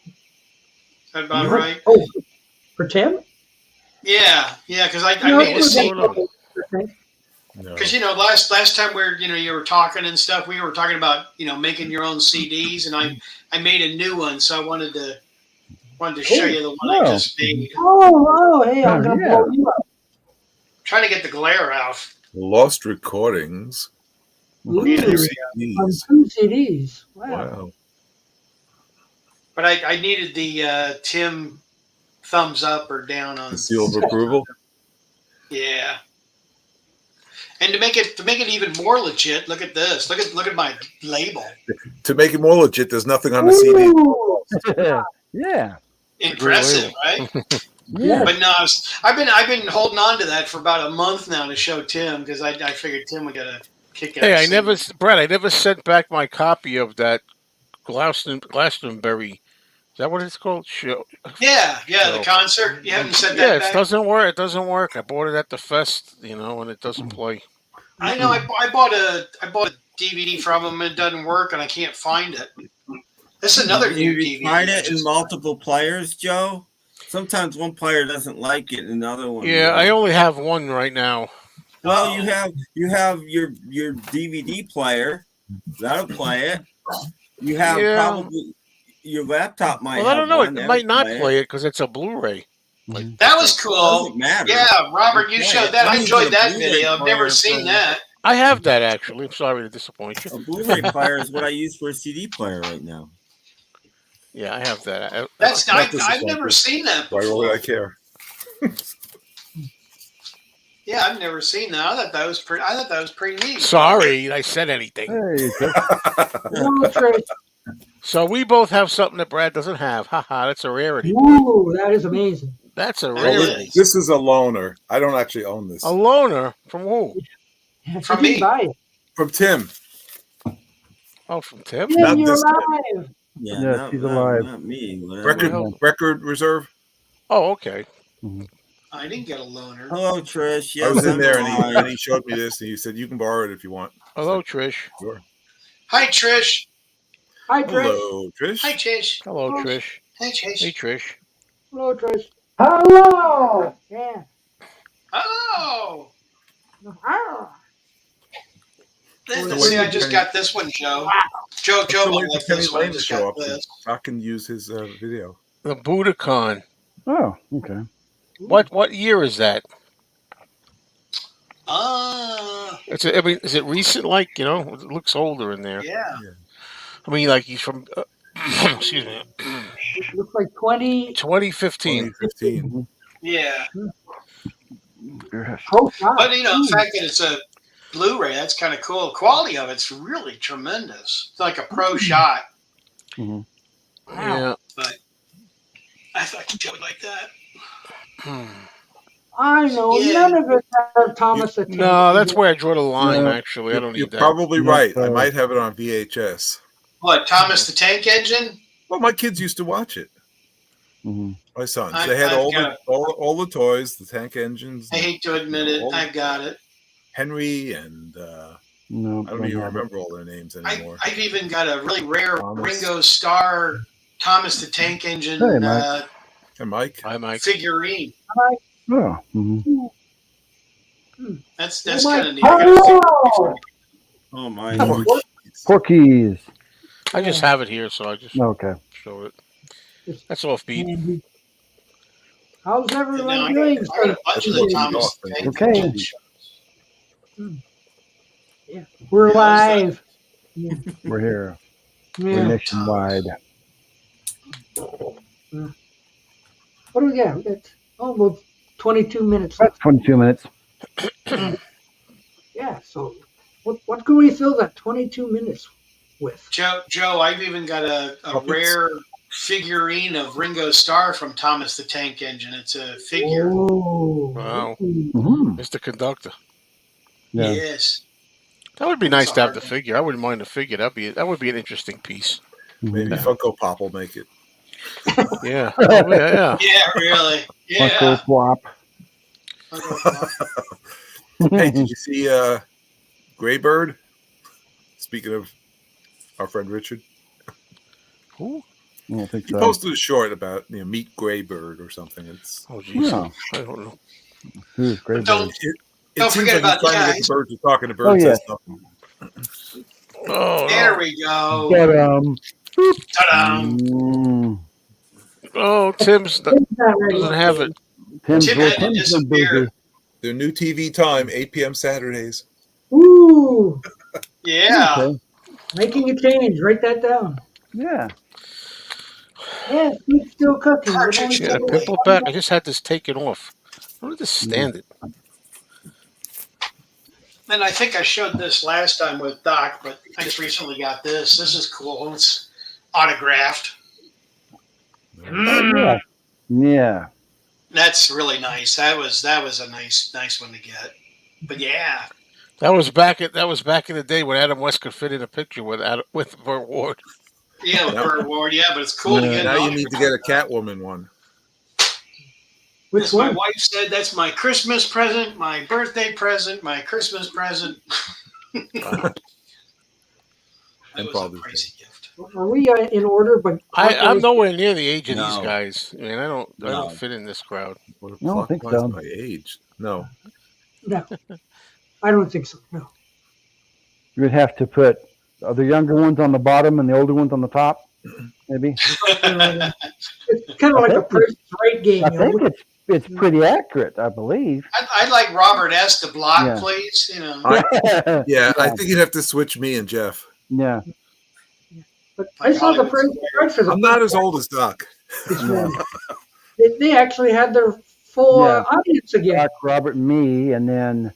Is that about right? Oh, for Tim? Yeah, because I made a scene. Because last time you were talking and stuff, we were talking about making your own CDs, and I made a new one, so I wanted to show you the one I just made. Oh, hey, I'm gonna blow you up. Trying to get the glare out. Lost recordings. On 2 CDs. Wow. But I needed the Tim thumbs up or down on the seal of approval. Yeah. And to make it even more legit, look at this. Look at my label. To make it more legit, there's nothing on the CD. Yeah. Impressive, right? Yeah. But no, I've been holding on to that for about a month now to show Tim because I figured Tim would get a kick out. Hey, I never sent back my copy of that Glastonbury. Is that what it's called? Show. Yeah, the concert. You haven't said that. Yeah, back? it doesn't work. It doesn't work. I bought it at the fest, and it doesn't play. I know. I bought a DVD from him and it doesn't work, and I can't find it. This is another new DVD. You find it in multiple players, Joe. Sometimes one player doesn't like it, and another one. Yeah, I only have one right now. Well, you have your DVD player that'll play it. You have probably your laptop might. Well, I don't know. One It might not play it because it's a Blu-ray. That was cool. Yeah, Robert, you showed that. I enjoyed that video. I've never seen that. I have that actually. I'm sorry to disappoint you. A Blu-ray player is what I use for a CD player right now. Yeah, I have that. I've never seen that before. Why would I care? Yeah, I've never seen that. I thought that was pretty neat. Sorry, I said anything. Hey, So we both have something that Brad doesn't have. Haha, that's a rarity. Ooh, that is amazing. That's a rarity. This is a loaner. I don't actually own this. A loaner from who? From me. From Tim. Oh, from Tim? Yeah, Not you're this alive. Yeah, she's alive. Not me. Record reserve. Oh, okay. I didn't get a loaner. Hello, Trish. I was in there alive. and he showed me this and he said, "You can borrow it if you want." Hello, Trish. Sure. Hi, Trish. Hi, Trish. Hello, Trish. Hi, Trish. Hello, Trish. Hey, Trish. Hey, Trish. Hello, Trish. Hello. Yeah. Oh. Ah. See, I just got this one, Joe. Joe might like this one. I just got this. I can use his video. The Budokan. Oh, okay. What year is that? Is it recent? It looks older in there. Yeah. I mean, like he's from. Excuse me. It looks like 2015. 2015. Yeah. Oh, God. But the fact that it's a Blu-ray, that's kind of cool. The quality of it's really tremendous. It's like a pro shot. Mm-hmm. Yeah. But I thought Joe would like that. I know none of it have Thomas the Tank. No, that's where I draw the line. Actually, I don't need You're that. probably right. I might have it on VHS. What, Thomas the Tank Engine? Well, my kids used to watch it. Mm-hmm. My sons. They had all the toys, the tank engines. I hate to admit it. I've got it. Henry and I don't even remember all their names anymore. I've even got a really rare Ringo Starr Thomas the Tank Engine Hey, Mike. Hi, Mike. Figurine. Oh. Mm-hmm. That's kind of neat. Oh my! Porkies. I just have it here, so I just show it. That's off beat. How's everyone doing? Okay. Yeah. We're live. Yeah. We're here. Yeah. We're nationwide. What do we got? We got almost 22 minutes That's 22 minutes. Yeah, so what can we fill that 22 minutes with? Joe, I've even got a rare figurine of Ringo Starr from Thomas the Tank Engine. It's a figure. Oh. Wow. Mm-hmm. Mr. Conductor. Yeah. Yes. That would be nice to have the figure. I wouldn't mind the figure. That would be an interesting piece. Maybe Funko Pop will make it. Yeah. Oh, yeah. Yeah, really. Yeah. Funko Pop. Hey, did you see Graybird? Speaking of our friend Richard. Who? I don't think He so. posted a short about meet Graybird or something. It's geez. Yeah. I don't know. Who's Graybird? Don't seems forget like about he's trying to get guys. the birds are talking to birds. yeah. Oh, There we go. But, Ta-da! Oh, Tim's doesn't have it. Tim had to disappear. Their new TV time, 8 p.m. Saturdays. Ooh, Yeah. Okay. making a change. Write that down. Yeah. Yeah, it's still cooking. Cartridge Yeah, the pimple back. I just had this taken off. I wanted to stand it. And I think I showed this last time with Doc, but I just recently got this. This is cool. It's autographed. Yeah. Yeah. That's really nice. That was a nice one to get. But yeah, that was back in the day when Adam West could fit in a picture with Burt Ward. Yeah, with Burt Ward. Yeah, but it's cool to get. Now you need to get a Catwoman one. Which one? My wife said that's my Christmas present, my birthday present, my Christmas present. That was a pricey gift. Are we in order? But I'm nowhere near the age of these guys. I mean, I don't fit in this crowd. I don't think so. My age? No. No, I don't think so. No. You would have to put the younger ones on the bottom and the older ones on the top, maybe. It's kind of like a Price is Right game. I think it's pretty accurate, I believe. I'd like Robert S. to block, please. You know. I think you'd have to switch me and Jeff. Yeah. But I saw the Price is Right for the. I'm not as old as Doc. They actually had their full audience again. Doc, Robert, and me, and then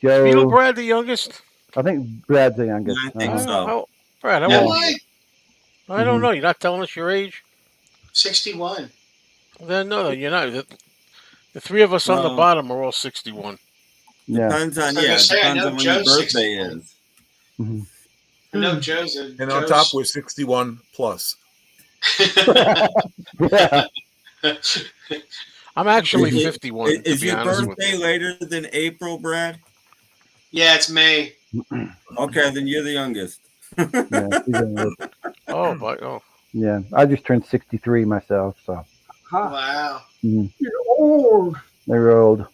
Joe. You know Brad the youngest? I think Brad's the youngest. I think so. Brad, how old? I don't know. You're not telling us your age? 61. Then no, you're not. The three of us on the bottom are all 61. Yeah. Depends on depends on when your birthday is. Mm-hmm. I know Joe's and on top we're 61 plus. Yeah. I'm actually 51. Is your birthday later than April, Brad? Yeah, it's May. Okay, then you're the youngest. Yeah, I just turned 63 myself, so. Wow. Mm-hmm. You're old. They're old.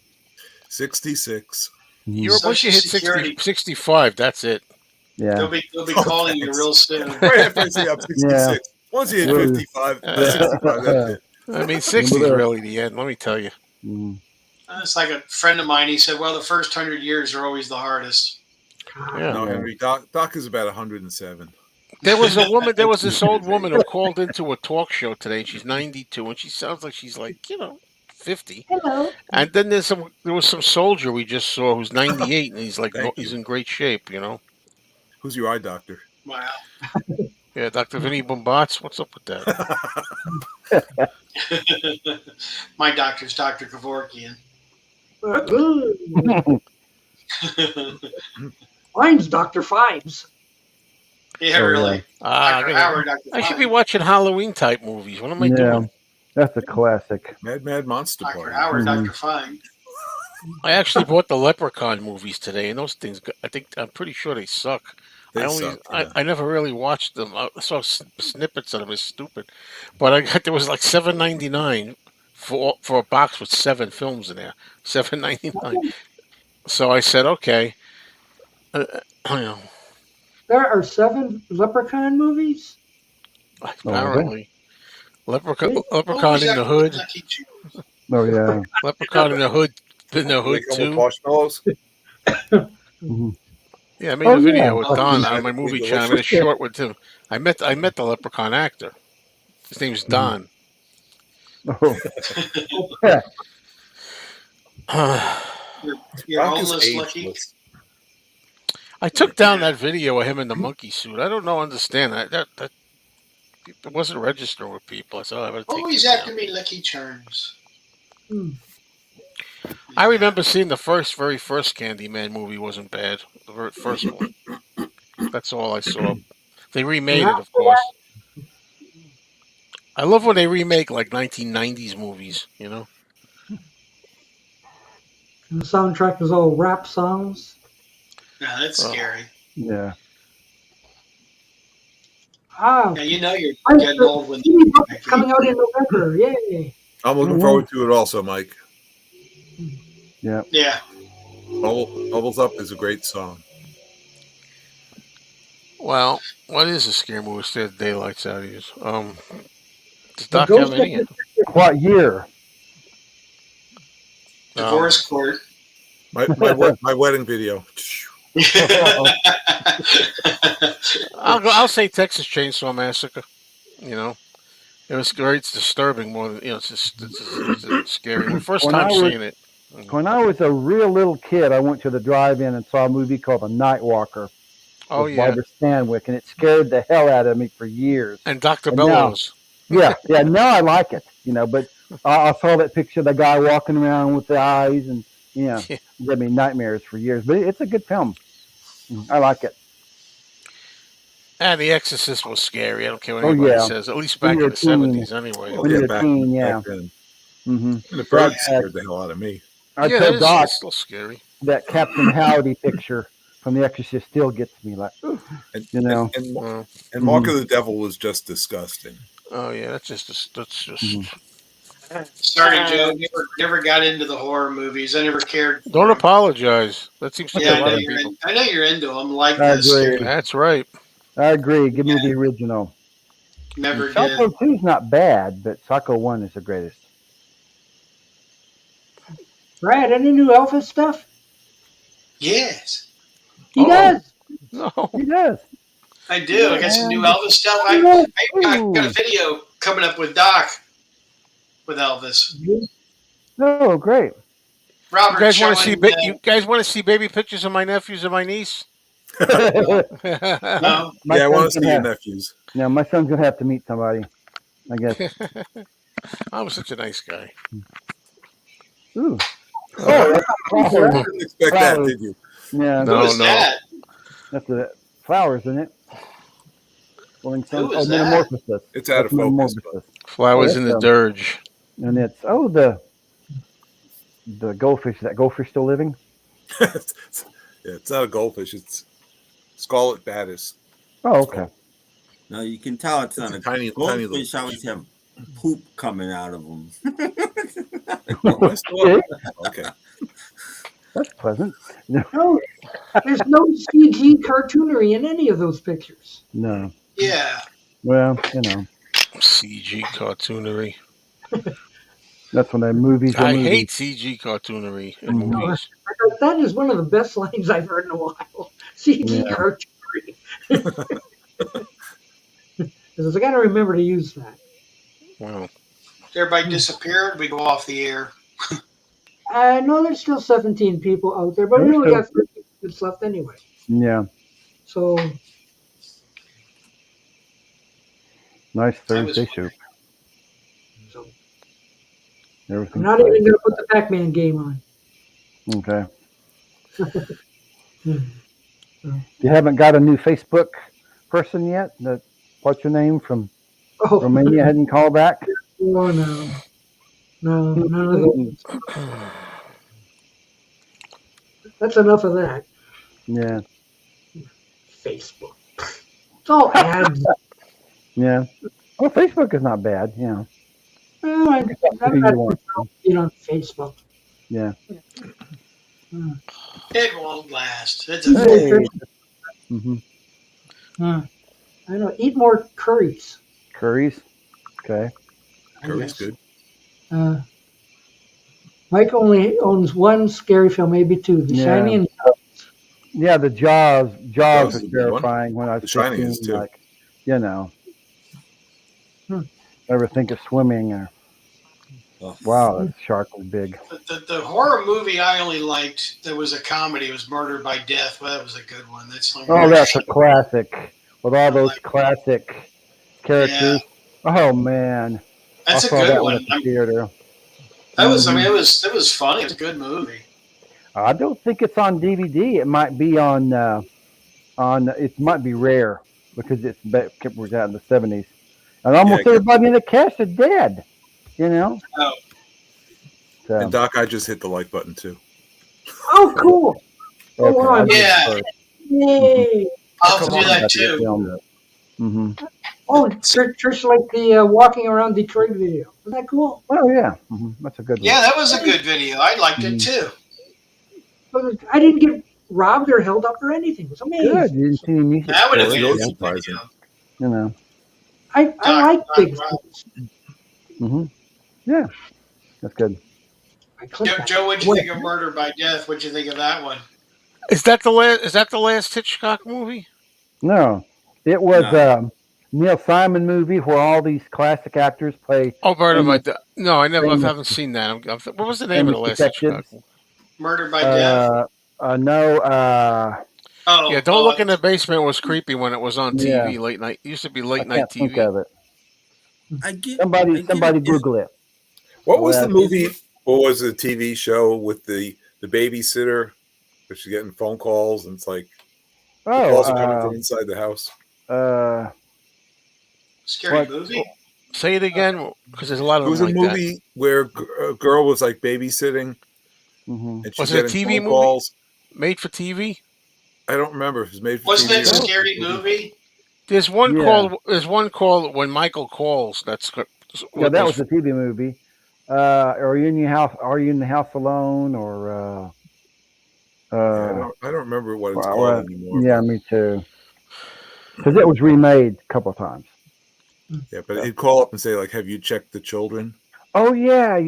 66. Once you hit 65, that's it. Yeah. They'll be calling you real soon. Right after I say I'm 66. Yeah. Once you hit 55, 65, that's it. I mean, 60 is really the end, let me tell you. Mm. It's like a friend of mine, he said, well, the first 100 years are always the hardest. Yeah. No, Henry, Doc is about 107. There was this old woman who called into a talk show today, and she's 92, and she sounds like she's 50. Hello. And then there was some soldier we just saw who's 98, and he's in great shape, Who's your eye doctor? Wow. Yeah, Dr. Vinny Bombats. What's up with that? My doctor's Dr. Kevorkian. Mine's Dr. Fives. Yeah, really. I should be watching Halloween type movies. What am I doing? That's a classic. Mad Monster Dr. Party. Howard, Dr. Fine. I actually bought the Leprechaun movies today, and those things, I'm pretty sure they suck. I never really watched them. I saw snippets of them. It's stupid, but there was like $7.99 for a box with 7 films in there. $7.99. So I said, okay. There are 7 Leprechaun movies. Apparently, Leprechaun in the Hood. Oh yeah. Leprechaun in the Hood. In the Hood too. Mm-hmm. Yeah, I made a video with Don on my movie channel. I made a short with him. I met the Leprechaun actor. His name's Don. You're almost lucky. I took down that video of him in the monkey suit. I don't understand that it wasn't registering with people. So I always after me, Lucky Charms. I remember seeing the very first Candyman movie wasn't bad. The very first one. That's all I saw. They remade it, of course. I love when they remake like 1990s movies, And the soundtrack was all rap songs. No, that's scary. Yeah. Ah. Yeah, you're getting old when it's coming out in November. Yay. I'm looking forward to it also, Mike. Yeah. Yeah. Bubbles Up is a great song. Well, what is a scary movie? Stay the daylights out of you. Does Doc have any? What year? Divorce Court. My wedding video. I'll say Texas Chainsaw Massacre. It was great. It's disturbing more than it's scary. The first time seeing it. When I was a real little kid, I went to the drive-in and saw a movie called The Night Walker. Oh, with yeah. Barbara Stanwyck, and it scared the hell out of me for years. And Dr. And Bellows. Now, yeah, now I like it, but I saw that picture of the guy walking around with the eyes, and it gave me nightmares for years. But it's a good film. I like it. And The Exorcist was scary. I don't care what anybody says. At least back in the 70s, anyway. When you're a teen, back then. The bird scared the hell out of me. I tell Doc, it's still scary. That Captain Howdy picture from The Exorcist still gets me, like, and Mark of the Devil was just disgusting. Oh yeah, that's just. Sorry, Joe. Never got into the horror movies. I never cared. Don't apologize. That seems to be a lot of people. I know you're into them. Like I this. agree. That's right. I agree. Give me the original. Never did. Psycho 2 is not bad, but Psycho 1 is the greatest. Brad, any new Elvis stuff? Yes. He does. No. He does. I do. I got some new Elvis stuff. I got a video coming up with Doc with Elvis. Oh, great. Robert, you guys want to see baby pictures of my nephews and my niece? No. I want to see your nephews. Yeah, my son's gonna have to meet somebody, I guess. I'm such a nice guy. Ooh. Oh, you didn't expect that, did you? Yeah. Who was that? That's the flowers, isn't it? Who is that? Metamorphosis. It's out of focus. Flowers in the dirge. And it's the goldfish. Is that goldfish still living? It's not a goldfish. It's scarlet batis. Oh, okay. No, you can tell it's not a tiny goldfish. Always have poop coming out of them. Okay. That's pleasant. No, there's no CG cartoonery in any of those pictures. No. Yeah. Well, CG cartoonery. That's when the movies. I hate CG cartoonery in movies. That is one of the best lines I've heard in a while. CG cartoonery. Because I got to remember to use that. Wow. Everybody disappeared. We go off the air. No, there's still 17 people out there, but we only got 30 minutes left anyway. Yeah. So. Nice Thursday soup. So, Everything's I'm not even going to put the Pac-Man game on. Okay. You haven't got a new Facebook person yet? What's your name from Romania? Hadn't called back? Oh, no. No, none of those. That's enough of that. Yeah. Facebook. It's all ads. Yeah. Well, Facebook is not bad. Yeah. I'm not on Facebook. Yeah. It won't last. It's a I know. Eat more curries. Curries? Okay. Curry's good. Mike only owns one scary film, maybe two. The Shining and Yeah, the Jaws. Jaws was terrifying when I was 15. Is too. Like, ever think of swimming or? Wow, that shark was big. The horror movie I only liked that was a comedy was Murder by Death. Well, that was a good one. That's a classic with all those classic characters. Yeah. Oh man, that's a good one. At the theater. That was. I mean, it was funny. It was a good movie. I don't think it's on DVD. It might be on. It might be rare because it was out in the 70s, and almost everybody in the cast are dead. Oh. So. And Doc, I just hit the like button too. Oh, cool! Okay, yeah. Yay! I'll have to do that too. Mm-hmm. Oh, just like the walking around Detroit video. Isn't that cool? Oh yeah, that's a good one. Yeah, that was a good video. I liked it too. I didn't get robbed or held up or anything. It was amazing. Good. You didn't see any music. That would have been really surprising. I like big things. Mm-hmm. Yeah, that's good. Joe, what'd you think of Murder by Death? What'd you think of that one? Is that the last? Is that the last Hitchcock movie? No, it was. Neil Simon movie where all these classic actors play. Oh, Murder by Death. No, I haven't seen that. What was the name of the last detectives. Hitchcock? Murder by Death. No. Yeah, Don't Look in the Basement was creepy when it was on TV late night. It used to be late night TV. Think of it. Somebody Google it. What was the movie? What was the TV show with the babysitter? Where she's getting phone calls and it's like the calls are coming from inside the house. Scary movie. Say it again, because there's a lot of. It was a movie where a girl was like babysitting, and was it a TV movie? Calls. Made for TV? I don't remember if it was made for Wasn't TV. Wasn't it a scary movie? There's one call. There's one call when Michael calls. That's that was a TV movie. Are you in your house? Are you in the house alone? Or I don't remember what it's called anymore. Yeah, me too. Because it was remade a couple of times. Yeah, but he'd call up and say, like, have you checked the children? Oh, yeah,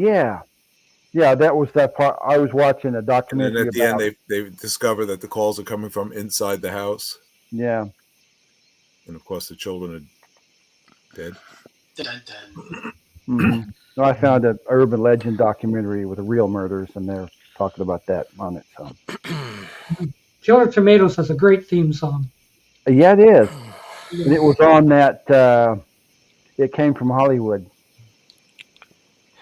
that was that part. I was watching a documentary. And at the end, they discover that the calls are coming from inside the house. Yeah. And, of course, the children are dead. Dun, dun. Mm-hmm. So I found an urban legend documentary with the real murders, and they're talking about that on it. So. Killer Tomatoes has a great theme song. Yeah, it is. And it was on that It Came From Hollywood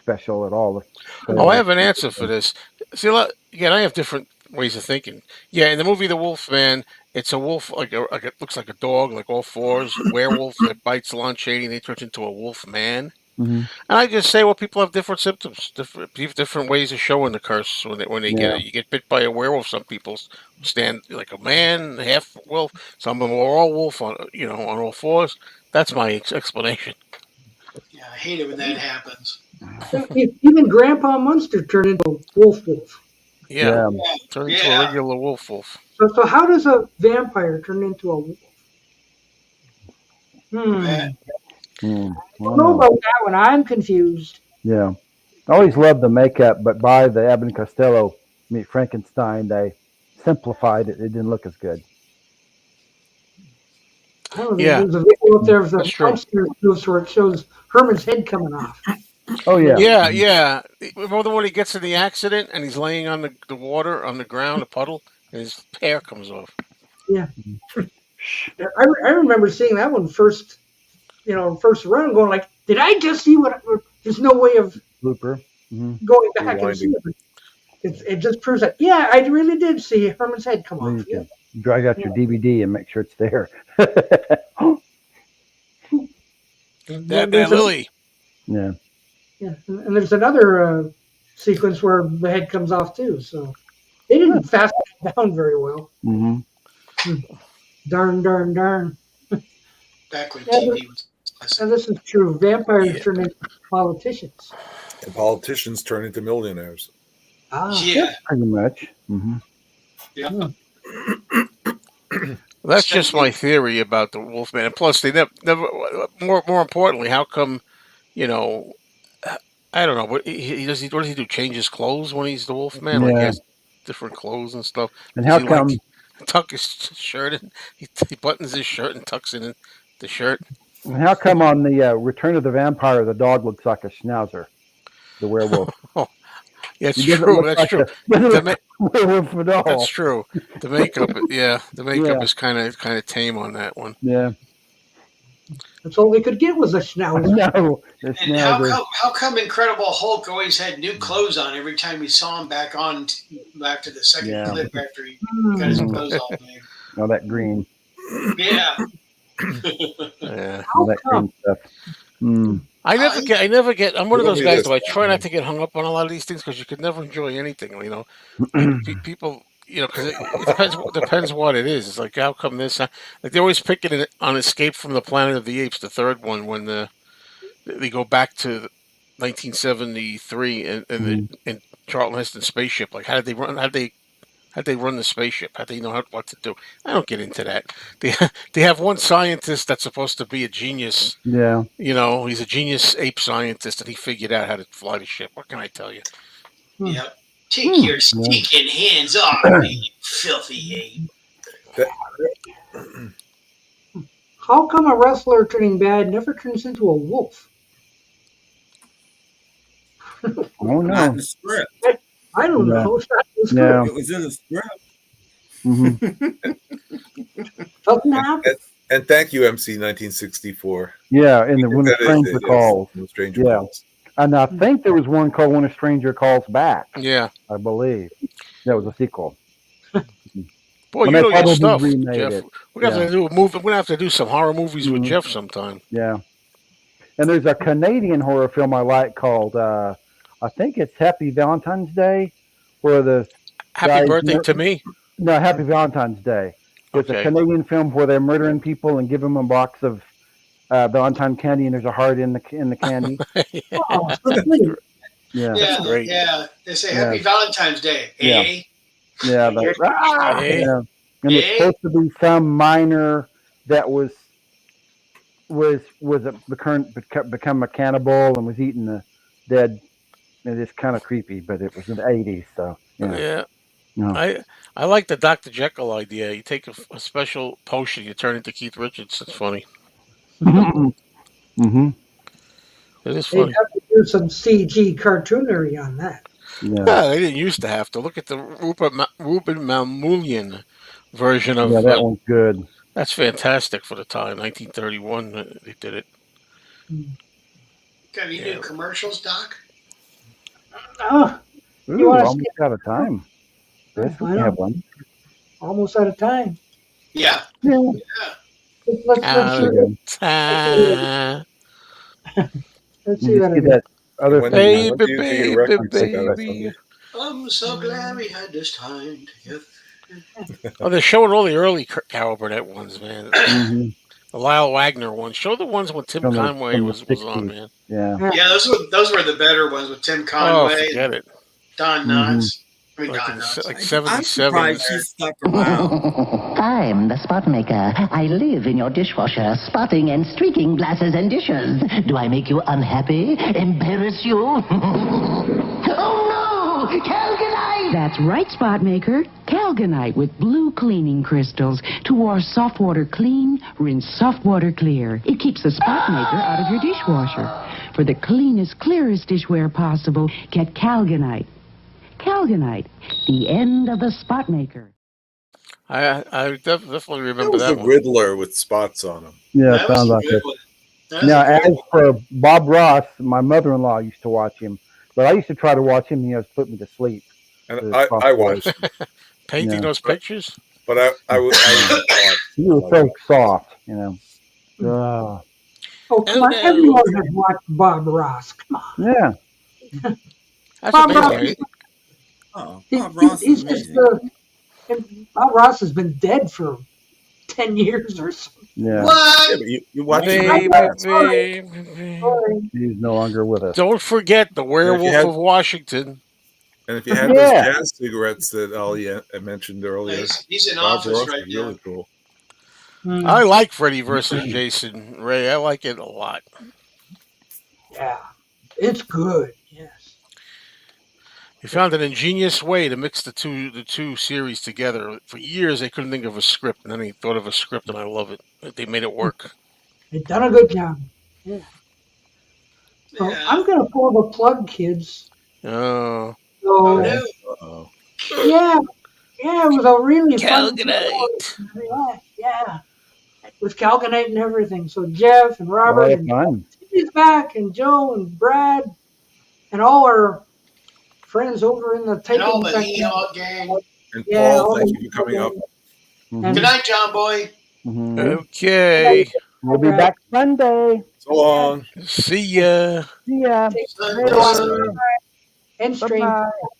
special at all. I have an answer for this. See, again, I have different ways of thinking. Yeah, in the movie The Wolf Man, it's a wolf, it looks like a dog, like all fours, werewolf that bites Lon Chaney, and he turns into a wolf man. Mm-hmm. And I just say, well, people have different symptoms, different ways of showing the curse when they get it. You get bit by a werewolf. Some people stand like a man, half wolf. Some of them are all wolf on all fours. That's my explanation. Yeah, I hate it when that happens. Even Grandpa Munster turned into a wolf. Yeah. Turn into a regular wolf. So how does a vampire turn into a wolf? I don't know about that one. I'm confused. Yeah. I always loved the makeup, but by the Abbott and Costello Meet Frankenstein, they simplified it. It didn't look as good. I don't know, there's a video up there of the monster moves where it shows Herman's head coming off. Oh, yeah. Yeah. Remember when he gets in the accident and he's laying on the water, on the ground, a puddle, and his hair comes off? Yeah. I remember seeing that one first run, going like, did I just see what? There's no way of blooper going back and see it. It just proves that, I really did see Herman's head come off. You drag out your DVD and make sure it's there. Lily. Yeah. Yeah, and there's another sequence where the head comes off too. So they didn't fasten it down very well. Mm-hmm. Darn. Back when TV was. And this is true. Vampires turn into politicians. And politicians turn into millionaires. Yeah. Pretty much. Mm-hmm. Yeah. That's just my theory about the Wolfman. And plus, they never more importantly, how come, I don't know. What does he do? Change his clothes when he's the Wolfman? Like he has different clothes and stuff. And how come tuck his shirt in? He buttons his shirt and tucks in the shirt. And how come on the Return of the Vampire, the dog looks like a schnauzer, the werewolf? That's true. That's true. Werewolf at all. That's true. The makeup, is kind of tame on that one. Yeah. That's all they could get was a schnauzer. No. And how come Incredible Hulk always had new clothes on every time we saw him back to the second clip after he got his clothes all made? All that green. Yeah. All that green stuff. I never get. I'm one of those guys. So I try not to get hung up on a lot of these things because you could never enjoy anything. People. Because it depends what it is. It's like, how come this? Like they're always picking it on Escape from the Planet of the Apes, the third one, when they go back to 1973 and Charlton Heston's spaceship. Like, how did they run? How did they run the spaceship? How do they know what to do? I don't get into that. They have one scientist that's supposed to be a genius. Yeah. He's a genius ape scientist, and he figured out how to fly the ship. What can I tell you? Yep. Take your stinking hands off me, you filthy ape. How come a wrestler turning bad never turns into a wolf? Oh Not in no. the script. I don't Yeah. know. It's not in the script. Yeah. It was in the script. Doesn't happen. And thank you, MC 1964. Yeah, and when the That is- stranger it is. calls. When the stranger Yeah. calls. And I think there was one called When a Stranger Calls Back. Yeah. I believe that was a sequel. Boy, And you they know your probably stuff, remade Jeff. it. We're gonna have to do a movie. We're gonna have to do some horror movies with Jeff sometime. Yeah. And there's a Canadian horror film I like called I think it's Happy Valentine's Day, where the Happy birthday to me. No, Happy Valentine's Day. It's a Canadian film where they're murdering people and give them a box of Valentine candy, and there's a heart in the candy. Oh, Yeah, Yeah, great. yeah. They say Happy Valentine's Day. Yeah. Eh? yeah, yeah. And it's Eh? supposed to be some minor that was become a cannibal and was eating the dead. It is kind of creepy, but it was in the 80s, so Yeah. No. I like the Dr. Jekyll idea. You take a special potion, you turn into Keith Richards. It's funny. Mm-hmm. It is They'd funny. have to do some CG cartoonery on that. Yeah. They didn't used to have to. Look at the Ruben Mamoulian version of Yeah, that one's good. That's fantastic for the time. 1931, they did it. Can you do commercials, Doc? Oh, Ooh, almost out of time. Yes, we have one. Almost out of time. Yeah. Let's see that other thing. Baby. I'm so glad we had this time together. Oh, they're showing all the early Carol Burnett ones, man. Mm-hmm. The Lyle Wagner ones. Show the ones when Tim Conway was on, man. Yeah. Yeah, those were the better ones with Tim Conway. Oh, forget it. Don Knotts. I mean, Like Don Knotts. Like 77. I'm surprised she stuck around. I'm the spot maker. I live in your dishwasher, spotting and streaking glasses and dishes. Do I make you unhappy? Embarrass you? Oh no! Calgonite! That's right, spot maker. Calgonite with blue cleaning crystals to wash soft water clean, rinse soft water clear. It keeps the spot maker out of your dishwasher. For the cleanest, clearest dishware possible, get Calgonite. Calgonite, the end of the spot maker. I definitely remember That that was one. a Riddler with spots on him. Yeah, That sounds was a like good it. one. Now, as for Bob Ross, my mother-in-law used to watch him, but I used to try to watch him, and he always put me to sleep. And I watched. Painting those pictures? But I was He was so soft, you know. Oh, come on. Everyone has watched Bob Ross. Come on. Yeah. That's Bob amazing. Oh, Bob Ross is amazing. Bob Ross has been dead for 10 years or something. Yeah. What? Yeah, you watch Baby. He's no longer with us. Don't forget the Werewolf of Washington. And if you had those jazz cigarettes that I mentioned earlier, He's in Bob office Ross right was now. really cool. I like Freddy versus Jason, Ray. I like it a lot. Yeah. It's good. Yes. He found an ingenious way to mix the two series together. For years, they couldn't think of a script, and then he thought of a script, and I love it. They made it work. They've done a good job. Yeah. So Yeah. I'm going to pull the plug, kids. Oh. So, Uh-oh. yeah, it was a really fun Calgonite. Yeah, with Calgonite and everything. So Jeff and Robert and Timmy's back, and Joe and Brad, and all our friends over in the And all taping the section. Hee-Haw gang. And Yeah, Paul, all thank the you for coming up. And Good night, John Boy. Okay. We'll be back Sunday. So long. See ya. See ya. End stream. Bye-bye.